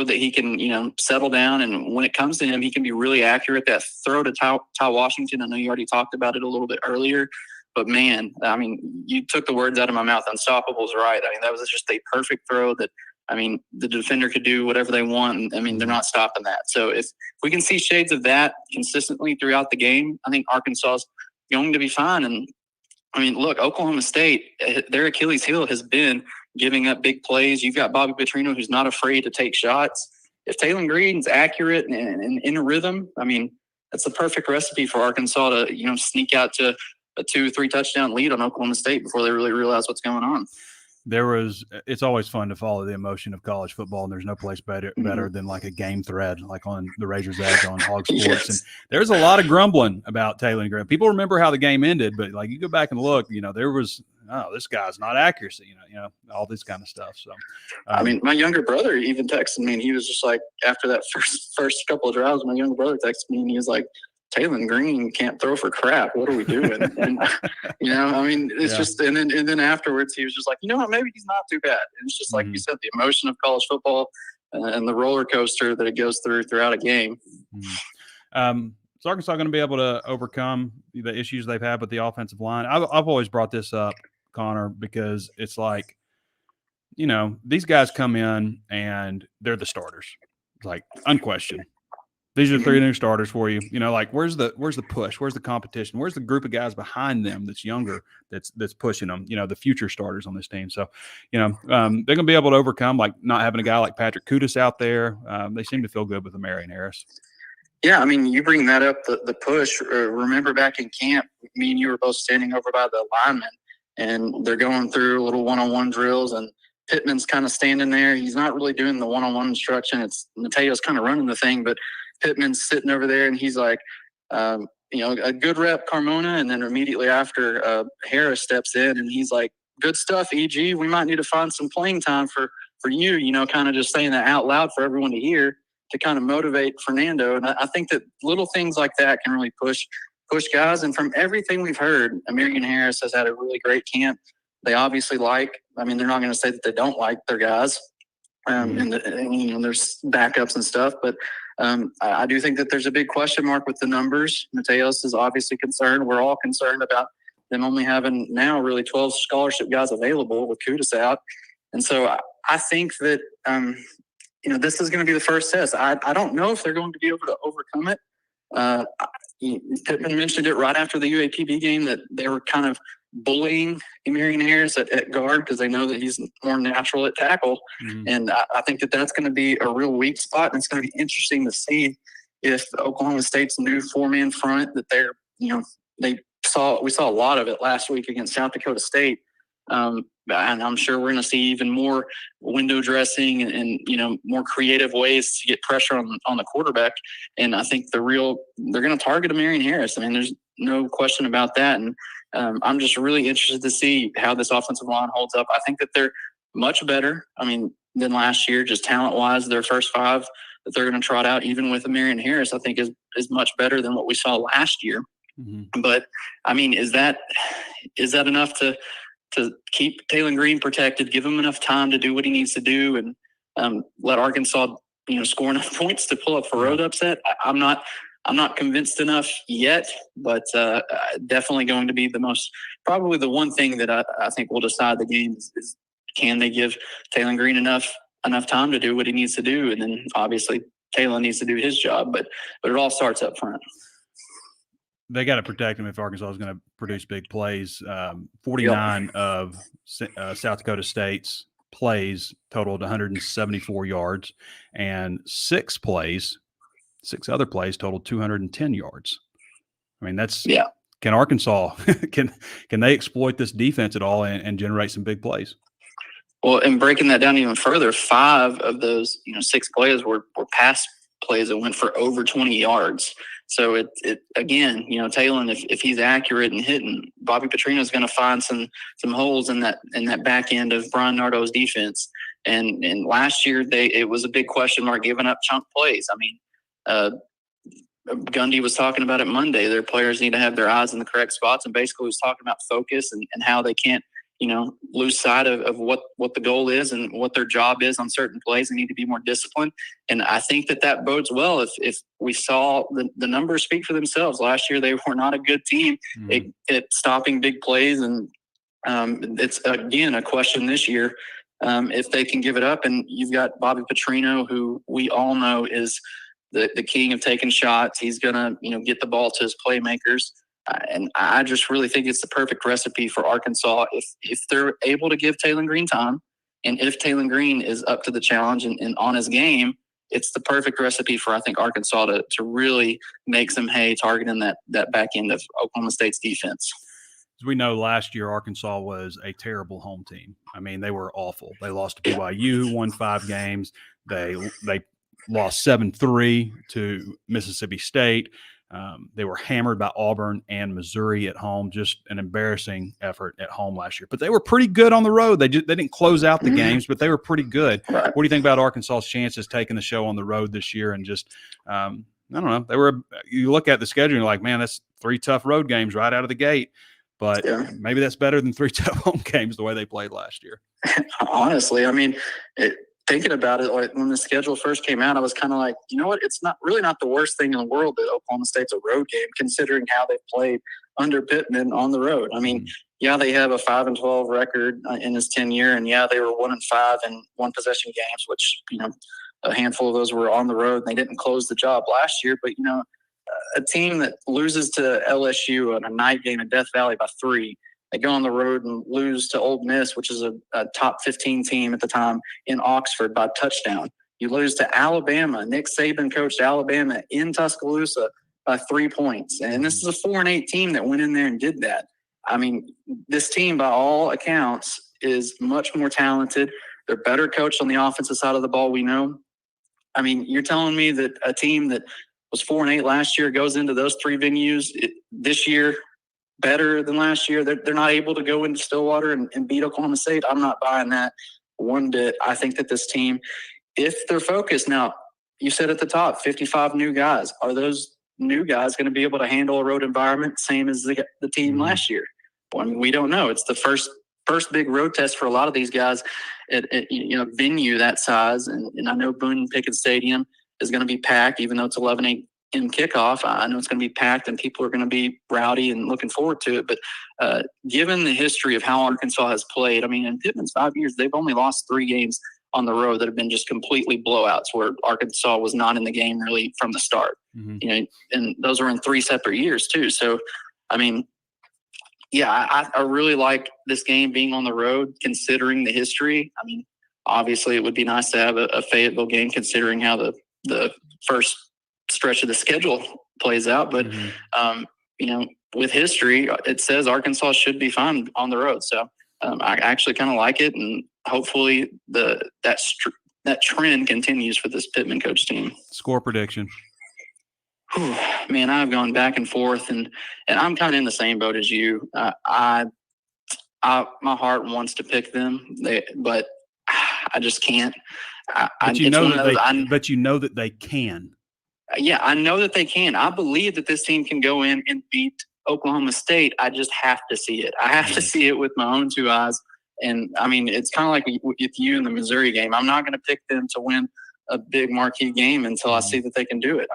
he can, you know, settle down. And when it comes to him, he can be really accurate. That throw to Ty Washington, I know you already talked about it a little bit earlier. But, man, I mean, you took the words out of my mouth. Unstoppable is right. I mean, that was just a perfect throw that, I mean, the defender could do whatever they want. And, I mean, they're not stopping that. So if we can see shades of that consistently throughout the game, I think Arkansas is going to be fine. And, I mean, look, Oklahoma State, their Achilles heel has been giving up big plays. You've got Bobby Petrino, who's not afraid to take shots. If Taylen Green's accurate and in a rhythm, I mean, that's the perfect recipe for Arkansas to, you know, sneak out to a 2-3 touchdown lead on Oklahoma State before they really realize what's going on. It's always fun to follow the emotion of college football, and there's no place better than like a game thread, like on the Razor's Edge on HawgSports. Yes. And there's a lot of grumbling about Taylen Green. People remember how the game ended, but like, you go back and look, you know, there was, this guy's not accuracy, you know, all this kind of stuff. So, I mean, my younger brother even texted me, and he was just like, after that first couple of drives, my younger brother texted me, and he was like, Taylen Green can't throw for crap. What are we doing? And, you know, I mean, it's just, and then afterwards he was just like, you know what, maybe he's not too bad. And it's just like you said, the emotion of college football and the roller coaster that it goes throughout a game. Is Arkansas going to be able to overcome the issues they've had with the offensive line? I've always brought this up, Connor, because it's like, you know, these guys come in and they're the starters, like, unquestioned. These are 3 new starters for you. You know, like, where's the push? Where's the competition? Where's the group of guys behind them that's younger that's pushing them? You know, the future starters on this team. So, you know, they're going to be able to overcome, like, not having a guy like Patrick Kudus out there. They seem to feel good with Marion Harris. Yeah, I mean, you bring that up, the push. Remember back in camp, me and you were both standing over by the linemen, and they're going through little one-on-one drills, and Pittman's kind of standing there. He's not really doing the one-on-one instruction. It's Mateo's kind of running the thing, but Pittman's sitting over there, and he's like, you know, a good rep, Carmona. And then immediately after, Harris steps in, and he's like, good stuff, EG. We might need to find some playing time for you, you know, kind of just saying that out loud for everyone to hear to kind of motivate Fernando. And I think that little things like that can really push guys. And from everything we've heard, Marion Harris has had a really great camp. They obviously they're not going to say that they don't like their guys. And you know, there's backups and stuff, but I do think that there's a big question mark with the numbers. Mateos is obviously concerned. We're all concerned about them only having now really 12 scholarship guys available with Kudus out. And so I think that, you know, this is going to be the first test. I don't know if they're going to be able to overcome it. Pittman mentioned it right after the UAPB game that they were kind of bullying Marion Harris at guard because they know that he's more natural at tackle. Mhm. And I think that that's going to be a real weak spot. And it's going to be interesting to see if Oklahoma State's new 4-man front that they're, we saw a lot of it last week against South Dakota State. And I'm sure we're going to see even more window dressing and more creative ways to get pressure on the quarterback. And I think they're going to target Marion Harris. I mean, there's no question about that. And I'm just really interested to see how this offensive line holds up. I think that they're much better, than last year, just talent-wise. Their first 5 that they're going to trot out, even with Marion Harris, I think is much better than what we saw last year. Mm-hmm. But, is that enough to keep Taylor Green protected, give him enough time to do what he needs to do, and let Arkansas, score enough points to pull up for road upset? I'm not convinced enough yet, but definitely going to be probably the one thing that I think will decide the game is can they give Taylor Green enough time to do what he needs to do, and then obviously Taylor needs to do his job, but it all starts up front. They got to protect him if Arkansas is going to produce big plays. 49 of South Dakota State's plays totaled 174 yards, and 6 other plays totaled 210 yards. That's Can Arkansas can they exploit this defense at all and generate some big plays? Well, and breaking that down even further, 5 of those 6 plays were pass plays that went for over 20 yards. So it again, Taylor, if he's accurate and hitting, Bobby Petrino is going to find some holes in that back end of Brian Nardo's defense. And last year it was a big question mark giving up chunk plays. Gundy was talking about it Monday. Their players need to have their eyes in the correct spots, and basically was talking about focus and how they can't lose sight of what the goal is and what their job is on certain plays. They need to be more disciplined. And I think that bodes well if we saw the numbers speak for themselves. Last year, they were not a good team at stopping big plays. And it's, again, a question this year if they can give it up. And you've got Bobby Petrino, who we all know is the king of taking shots. He's going to, get the ball to his playmakers. And I just really think it's the perfect recipe for Arkansas if they're able to give Taylor Green time, and if Taylor Green is up to the challenge and on his game, it's the perfect recipe for, I think, Arkansas to really make some hay targeting that back end of Oklahoma State's defense. As we know, last year Arkansas was a terrible home team. They were awful. They lost to BYU, who won 5 games. They lost 7-3 to Mississippi State. They were hammered by Auburn and Missouri at home. Just an embarrassing effort at home last year. But they were pretty good on the road. They didn't close out the games, but they were pretty good. Right. What do you think about Arkansas's chances taking the show on the road this year? And just, I don't know. You look at the schedule and you're like, man, that's 3 tough road games right out of the gate. But maybe that's better than 3 tough home games the way they played last year. Honestly, thinking about it, like when the schedule first came out, I was kind of like, you know what? It's not the worst thing in the world that Oklahoma State's a road game, considering how they've played under Pittman on the road. They have a 5-12 record in his tenure, and they were 1-5 in one possession games, which a handful of those were on the road. And they didn't close the job last year, but a team that loses to LSU in a night game in Death Valley by 3. They go on the road and lose to Ole Miss, which is a top 15 team at the time, in Oxford by touchdown. You lose to Alabama. Nick Saban coached Alabama in Tuscaloosa by 3 points. And this is a 4-8 team that went in there and did that. This team, by all accounts, is much more talented. They're better coached on the offensive side of the ball, we know. You're telling me that a team that was 4-8 last year goes into those 3 venues this year better than last year? They're not able to go into Stillwater and beat Oklahoma State. I'm not buying that one bit. I think that this team, if they're focused, now you said at the top, 55 new guys. Are those new guys going to be able to handle a road environment same as the team last year? We don't know. It's the first big road test for a lot of these guys at venue that size. And I know Boone Pickett Stadium is going to be packed, even though it's 11 a.m. kickoff. I know it's going to be packed and people are going to be rowdy and looking forward to it. But given the history of how Arkansas has played, in Pittman's 5 years, they've only lost 3 games on the road that have been just completely blowouts where Arkansas was not in the game really from the start. And those were in 3 separate years too. So, I mean, yeah, I really like this game being on the road, considering the history. I mean, obviously it would be nice to have a Fayetteville game, considering how the first stretch of the schedule plays out. But, with history, it says Arkansas should be fine on the road. So I actually kind of like it. And hopefully that trend continues for this Pittman coach team. Score prediction. Whew, man, I've gone back and forth, and I'm kind of in the same boat as you. My heart wants to pick them, but I just can't. But you know that they can. Yeah, I know that they can. I believe that this team can go in and beat Oklahoma State. I just have to see it. I have to see it with my own 2 eyes. And I mean, it's kind of like with you in the Missouri game. I'm not going to pick them to win a big marquee game until I see that they can do it.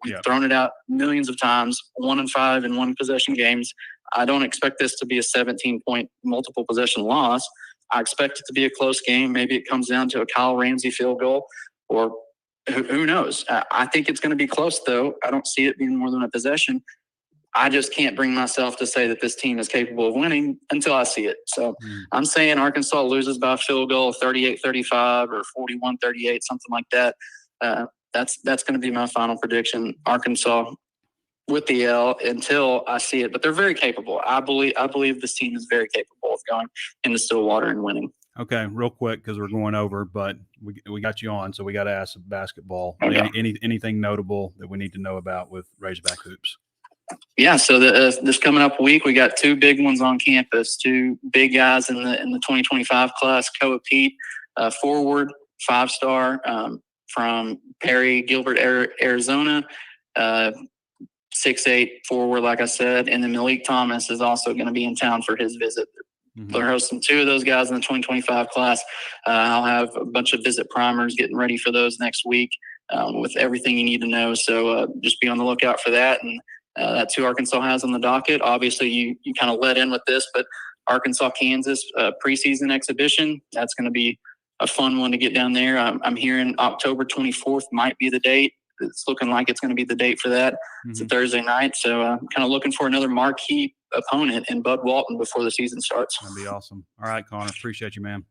We've thrown it out millions of times, 1-5 in 1 possession games. I don't expect this to be a 17-point multiple possession loss. I expect it to be a close game. Maybe it comes down to a Kyle Ramsey field goal, or who knows? I think it's going to be close, though. I don't see it being more than a possession. I just can't bring myself to say that this team is capable of winning until I see it. So I'm saying Arkansas loses by a field goal, 38-35 or 41-38, something like that. That's going to be my final prediction. Arkansas with the L until I see it, but they're very capable. I believe this team is very capable of going into Stillwater and winning. Okay, real quick, because we're going over, but we got you on, so we got to ask basketball. Okay. Anything notable that we need to know about with Razorback hoops? Yeah, so this coming up week, we got 2 big ones on campus. 2 big guys in the 2025 class. Koa Pete, forward, 5-star from Perry Gilbert, Arizona. 6'8" forward, like I said, and then Malik Thomas is also going to be in town for his visit. They're hosting 2 of those guys in the 2025 class. I'll have a bunch of visit primers getting ready for those next week with everything you need to know. So just be on the lookout for that. And that's who Arkansas has on the docket. Obviously, you kind of led in with this, but Arkansas-Kansas preseason exhibition, that's going to be a fun one to get down there. I'm hearing October 24th might be the date. It's looking like it's going to be the date for that. It's a Thursday night. So I'm kind of looking for another marquee opponent in Bud Walton before the season starts. That'd be awesome. All right, Connor. Appreciate you, man.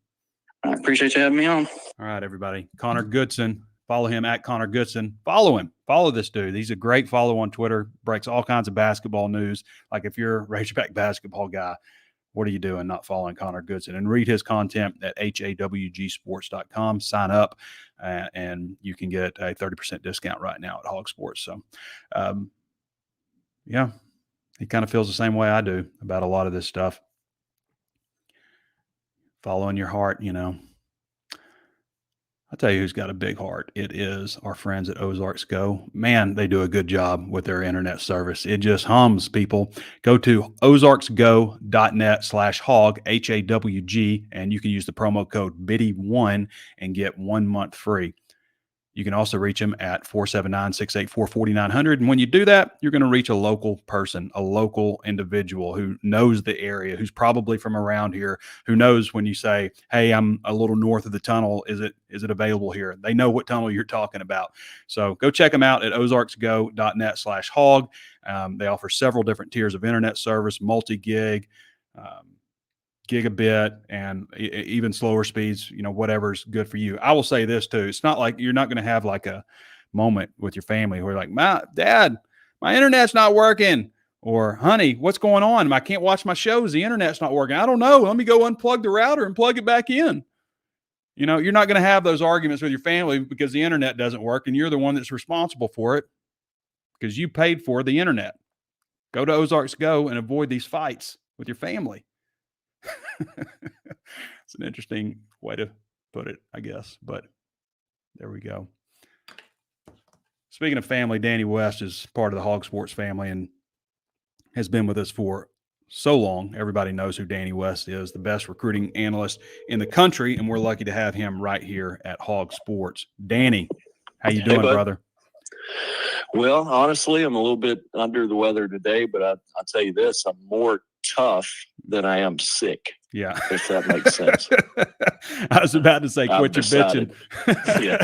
I appreciate you having me on. All right, everybody. Connor Goodson. Follow him at Connor Goodson. Follow him. Follow this dude. He's a great follow on Twitter. Breaks all kinds of basketball news. Like if you're a Razorback basketball guy, what are you doing not following Connor Goodson? And read his content at HawgSports.com. Sign up, and you can get a 30% discount right now at HawgSports. So, yeah, he kind of feels the same way I do about a lot of this stuff. Following your heart, I'll tell you who's got a big heart. It is our friends at Ozarks Go. Man, they do a good job with their internet service. It just hums, people. Go to ozarksgo.net/hawg, HAWG, and you can use the promo code BIDDY1 and get 1 month free. You can also reach them at 479-684-4900. And when you do that, you're going to reach a local person, a local individual who knows the area, who's probably from around here, who knows when you say, hey, I'm a little north of the tunnel. Is it available here? They know what tunnel you're talking about. So go check them out at ozarksgo.net/hawg. They offer several different tiers of internet service, multi-gig, gigabit, and even slower speeds, whatever's good for you. I will say this too. It's not like you're not going to have like a moment with your family where you're like, Dad, my internet's not working, or honey, what's going on? I can't watch my shows. The internet's not working. I don't know. Let me go unplug the router and plug it back in. You're not going to have those arguments with your family because the internet doesn't work and you're the one that's responsible for it because you paid for the internet. Go to Ozarks Go and avoid these fights with your family. It's an interesting way to put it, I guess, but there we go. Speaking of family, Danny West is part of the HawgSports family and has been with us for so long. Everybody knows who Danny West is, the best recruiting analyst in the country, and we're lucky to have him right here at HawgSports. Danny, how you doing, brother? Well, honestly, I'm a little bit under the weather today, but I'll tell you this, I'm more tough than I am sick. Yeah. If that makes sense. I was about to say, quit your bitching. Yeah.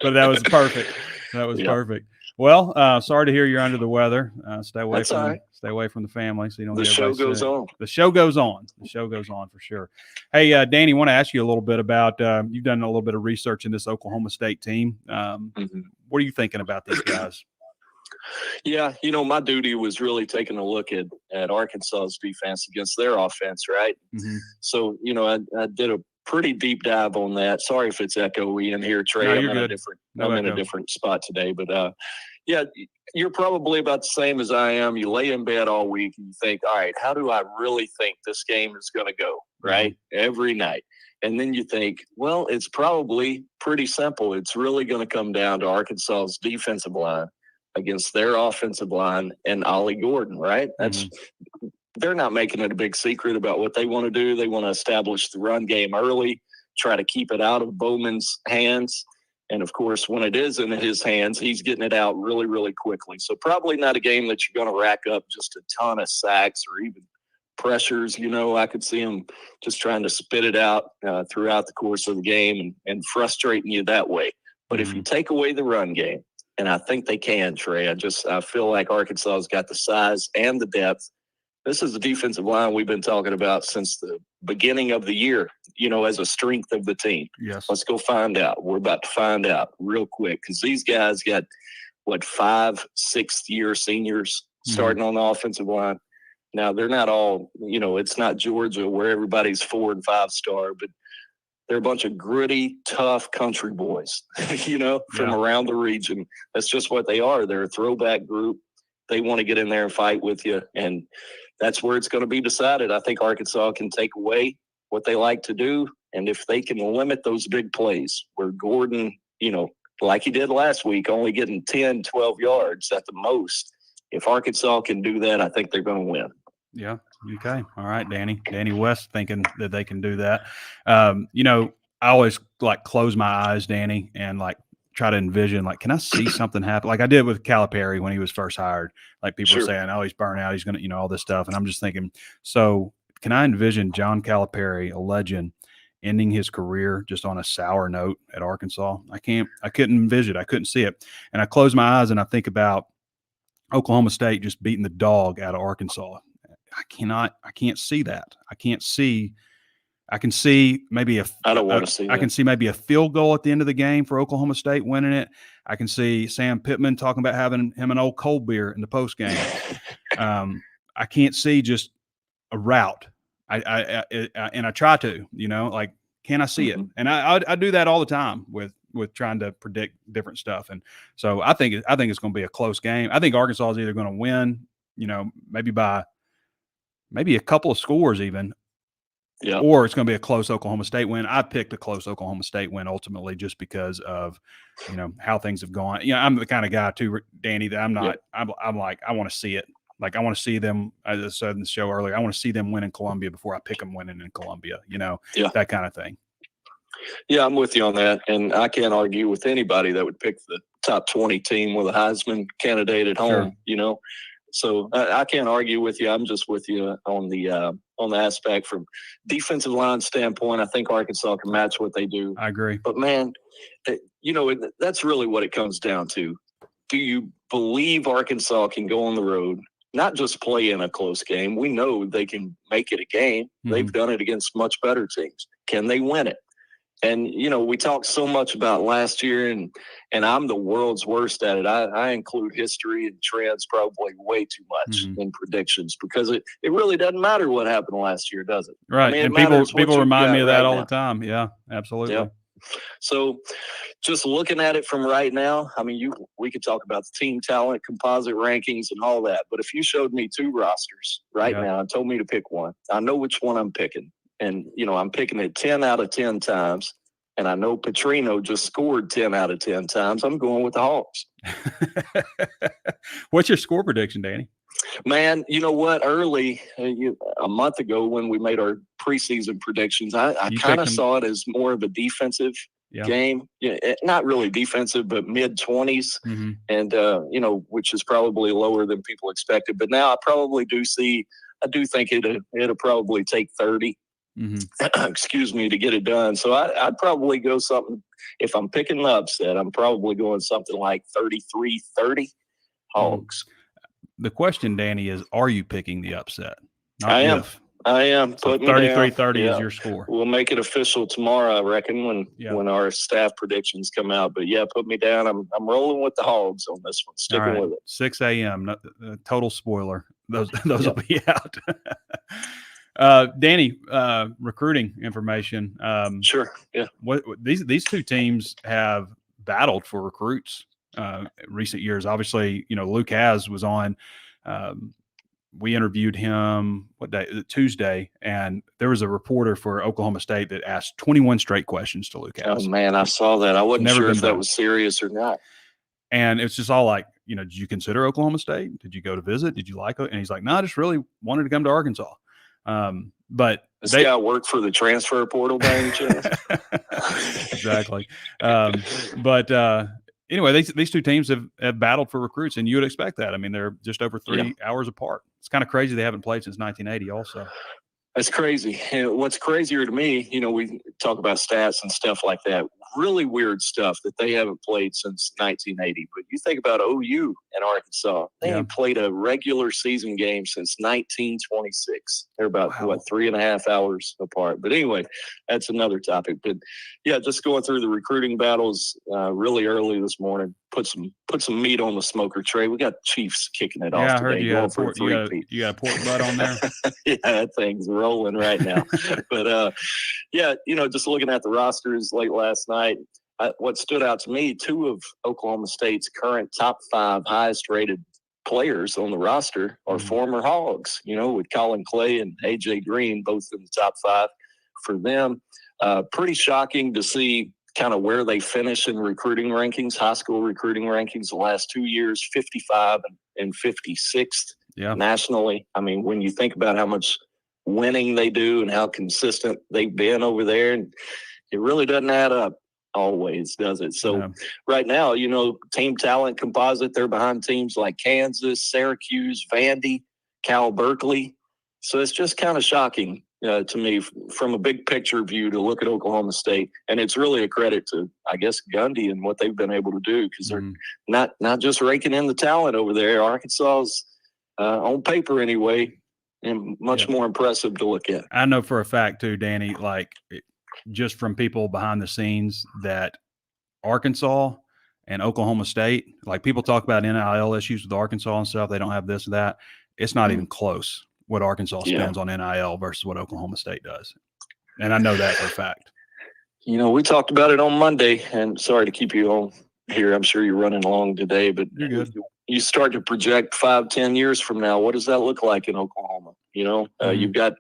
But that was perfect. That was perfect. Well, sorry to hear you're under the weather. Stay away That's all from right. stay away from the family so you don't The get show everybody goes sick. on. The show goes on. The show goes on for sure. Hey, Danny, I want to ask you a little bit about you've done a little bit of research in this Oklahoma State team. What are you thinking about these guys? Yeah, my duty was really taking a look at Arkansas's defense against their offense, right? Mm-hmm. So, I did a pretty deep dive on that. Sorry if it's echoey in here, Trey. No, I'm you're in good. I'm in a different spot today, but yeah, you're probably about the same as I am. You lay in bed all week and you think, all right, how do I really think this game is going to go, right? Every night. And then you think, well, it's probably pretty simple. It's really going to come down to Arkansas's defensive line against their offensive line and Ollie Gordon, right? They're not making it a big secret about what they want to do. They want to establish the run game early, try to keep it out of Bowman's hands. And, of course, when it is in his hands, he's getting it out really, really quickly. So probably not a game that you're going to rack up just a ton of sacks or even pressures. I could see him just trying to spit it out throughout the course of the game and frustrating you that way. But if you take away the run game, and I think they can, Trey, I feel like Arkansas has got the size and the depth. This is the defensive line we've been talking about since the beginning of the year, as a strength of the team. Yes. Let's go find out. We're about to find out real quick because these guys got, 5 6th-year seniors starting on the offensive line. Now, they're not all, it's not Georgia where everybody's 4 and 5 star, but they're a bunch of gritty, tough country boys, from around the region. That's just what they are. They're a throwback group. They want to get in there and fight with you, and that's where it's going to be decided. I think Arkansas can take away what they like to do, and if they can limit those big plays where Gordon, like he did last week, only getting 10, 12 yards at the most, if Arkansas can do that, I think they're going to win. Yeah. Okay. All right, Danny. Danny West thinking that they can do that. I always close my eyes, Danny, and try to envision, can I see something happen? Like I did with Calipari when he was first hired. People were saying, oh, he's burnt out. He's going to, all this stuff. And I'm just thinking, so can I envision John Calipari, a legend, ending his career just on a sour note at Arkansas? I couldn't envision it. I couldn't see it. And I close my eyes and I think about Oklahoma State just beating the dog out of Arkansas. I can't see that. I can see maybe I don't want to see that. I can see maybe a field goal at the end of the game for Oklahoma State winning it. I can see Sam Pittman talking about having him an old cold beer in the post game. I can't see just a rout. I try to, can I see it? And I do that all the time with trying to predict different stuff. And so I think it's going to be a close game. I think Arkansas is either going to win, maybe by maybe a couple of scores even, or it's going to be a close Oklahoma State win. I picked a close Oklahoma State win ultimately just because of, how things have gone. I'm the kind of guy too, Danny, that I'm not, I'm like, I want to see it. I want to see them, as I said in the show earlier, I want to see them win in Columbia before I pick them winning in Columbia, that kind of thing. Yeah, I'm with you on that. And I can't argue with anybody that would pick the top 20 team with a Heisman candidate at home, So I can't argue with you. I'm just with you on the aspect from defensive line standpoint. I think Arkansas can match what they do. I agree. But, man, that's really what it comes down to. Do you believe Arkansas can go on the road, not just play in a close game? We know they can make it a game. Mm-hmm. They've done it against much better teams. Can they win it? And, we talked so much about last year, and I'm the world's worst at it. I include history and trends probably way too much in predictions because it really doesn't matter what happened last year, does it? Right. And people remind me of that all the time. Yeah, absolutely. Yeah. So just looking at it from right now, we could talk about the team talent, composite rankings, and all that. But if you showed me 2 rosters now and told me to pick one, I know which one I'm picking. And, I'm picking it 10 out of 10 times. And I know Petrino just scored 10 out of 10 times. I'm going with the Hawks. What's your score prediction, Danny? Man, you know what? Early, a month ago when we made our preseason predictions, I kind of saw it as more of a defensive game. Not really defensive, but mid-20s. Mm-hmm. And, which is probably lower than people expected. But now I probably do think it'll probably take 30. excuse me, to get it done. So I'd probably go something, if I'm picking an upset, I'm probably going something like 33-30 Hogs. The question, Danny, is are you picking the upset? Not I am. if. I am. So Put me down. 33-30 is your score. We'll make it official tomorrow, I reckon, when our staff predictions come out. But yeah, put me down. I'm rolling with the Hogs on this one. Sticking with it. 6 a.m. Total spoiler. Those will be out. Danny, recruiting information. Sure. Yeah. What these two teams have battled for recruits recent years. Obviously, Luke was on. We interviewed him Tuesday, and there was a reporter for Oklahoma State that asked 21 straight questions to Luke. Oh man, I saw that. I wasn't sure if that was serious or not. And it's just all like, did you consider Oklahoma State? Did you go to visit? Did you like it? And he's like, no, I just really wanted to come to Arkansas. But this guy worked for the transfer portal by any chance? Exactly. Anyway, these two teams have battled for recruits, and you would expect that. I mean, they're just over 3 hours apart. It's kind of crazy they haven't played since 1980 also. That's crazy. And what's crazier to me, we talk about stats and stuff like that. Really weird stuff that they haven't played since 1980. But you think about OU and Arkansas. They ain't played a regular season game since 1926. They're about, 3.5 hours apart. But anyway, that's another topic. But, yeah, just going through the recruiting battles really early this morning. Put some meat on the smoker, Trey. We got Chiefs kicking it off today. I heard you got a pork butt on there. Yeah, that thing's rolling right now. But, just looking at the rosters late last night, what stood out to me, 2 of Oklahoma State's current top 5 highest rated players on the roster are former Hogs, with Colin Clay and A.J. Green, both in the top 5 for them. Pretty shocking to see kind of where they finish in recruiting rankings, high school recruiting rankings the last 2 years, 55 and 56th nationally. I mean, when you think about how much winning they do and how consistent they've been over there, and it really doesn't add up always, does it? So right now, team talent composite, they're behind teams like Kansas, Syracuse, Vandy, Cal Berkeley. So it's just kind of shocking to me from a big picture view to look at Oklahoma State. And it's really a credit to, I guess, Gundy and what they've been able to do, because they're not just raking in the talent over there. Arkansas's on paper anyway, and much more impressive to look at. I know for a fact too, Danny, just from people behind the scenes, that Arkansas and Oklahoma State, people talk about NIL issues with Arkansas and stuff. They don't have this or that. It's not even close what Arkansas spends on NIL versus what Oklahoma State does. And I know that for a fact. We talked about it on Monday, and sorry to keep you on here. I'm sure you're running along today, but you're good. You start to project 5-10 years from now. What does that look like in Oklahoma? You've got,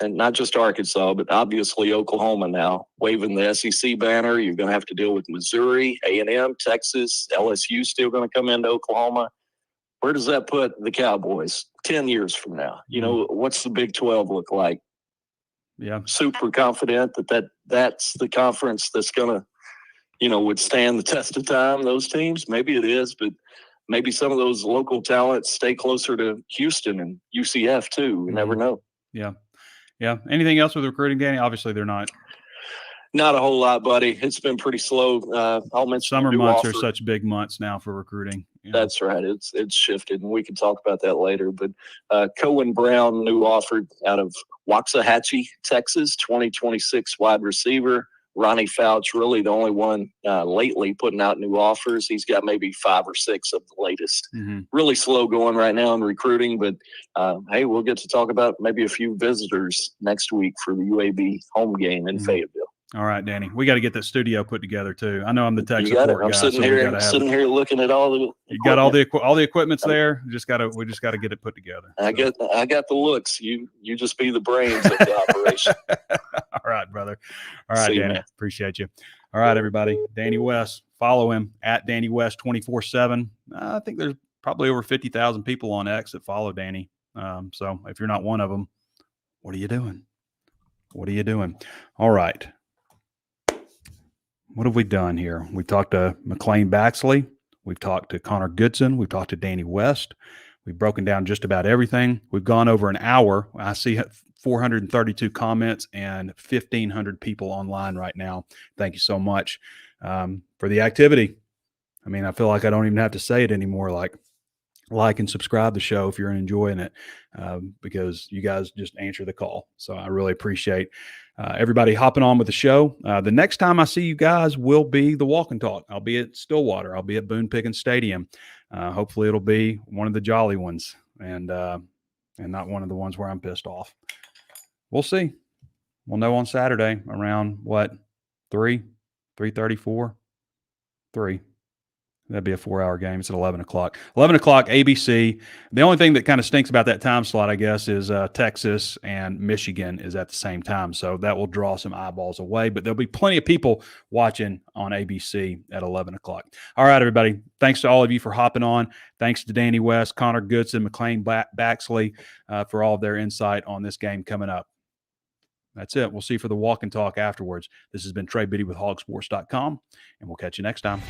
and not just Arkansas, but obviously Oklahoma now waving the SEC banner. You're going to have to deal with Missouri, A&M, Texas, LSU still going to come into Oklahoma. Where does that put the Cowboys 10 years from now? What's the Big 12 look like? Yeah. Super confident that's the conference that's going to, withstand the test of time, those teams. Maybe it is, but maybe some of those local talents stay closer to Houston and UCF too. You never know. Yeah. Yeah. Anything else with recruiting, Danny? Obviously they're not a whole lot, buddy. It's been pretty slow. I'll mention summer months are such big months now for recruiting. That's right. It's shifted, and we can talk about that later. But Cohen Brown, new offer out of Waxahachie, Texas, 2026 wide receiver. Ronnie Fouch, really the only one lately putting out new offers. He's got maybe 5 or 6 of the latest. Really slow going right now in recruiting, but hey, we'll get to talk about maybe a few visitors next week for the UAB home game in Fayetteville. All right, Danny, we got to get that studio put together too. I know I'm the tech support guy. I'm sitting here looking at all the. You got all the equipment's there. We just got to get it put together. I got the looks. You just be the brains of the operation. All right, brother. All right, Danny. Man. Appreciate you. All right, everybody. Danny West. Follow him at Danny West 24/7. I think there's probably over 50,000 people on X that follow Danny. So if you're not one of them, what are you doing? All right. What have we done here? We've talked to McClain Baxley. We've talked to Connor Goodson. We've talked to Danny West. We've broken down just about everything. We've gone over an hour. I see 432 comments and 1,500 people online right now. Thank you so much for the activity. I mean, I feel like I don't even have to say it anymore. Like and subscribe to the show if you're enjoying it, because you guys just answer the call. So I really appreciate everybody hopping on with the show. The next time I see you guys will be the Walk and Talk. I'll be at Stillwater. I'll be at Boone Pickens Stadium. Hopefully it'll be one of the jolly ones and not one of the ones where I'm pissed off. We'll see. We'll know on Saturday around what, 3:34, 3. That'd be a 4-hour game. It's at 11 o'clock. 11 o'clock, ABC. The only thing that kind of stinks about that time slot, I guess, is Texas and Michigan is at the same time. So that will draw some eyeballs away. But there'll be plenty of people watching on ABC at 11 o'clock. All right, everybody. Thanks to all of you for hopping on. Thanks to Danny West, Connor Goodson, McClain Baxley for all of their insight on this game coming up. That's it. We'll see you for the Walk and Talk afterwards. This has been Trey Biddy with HawgSports.com, and we'll catch you next time.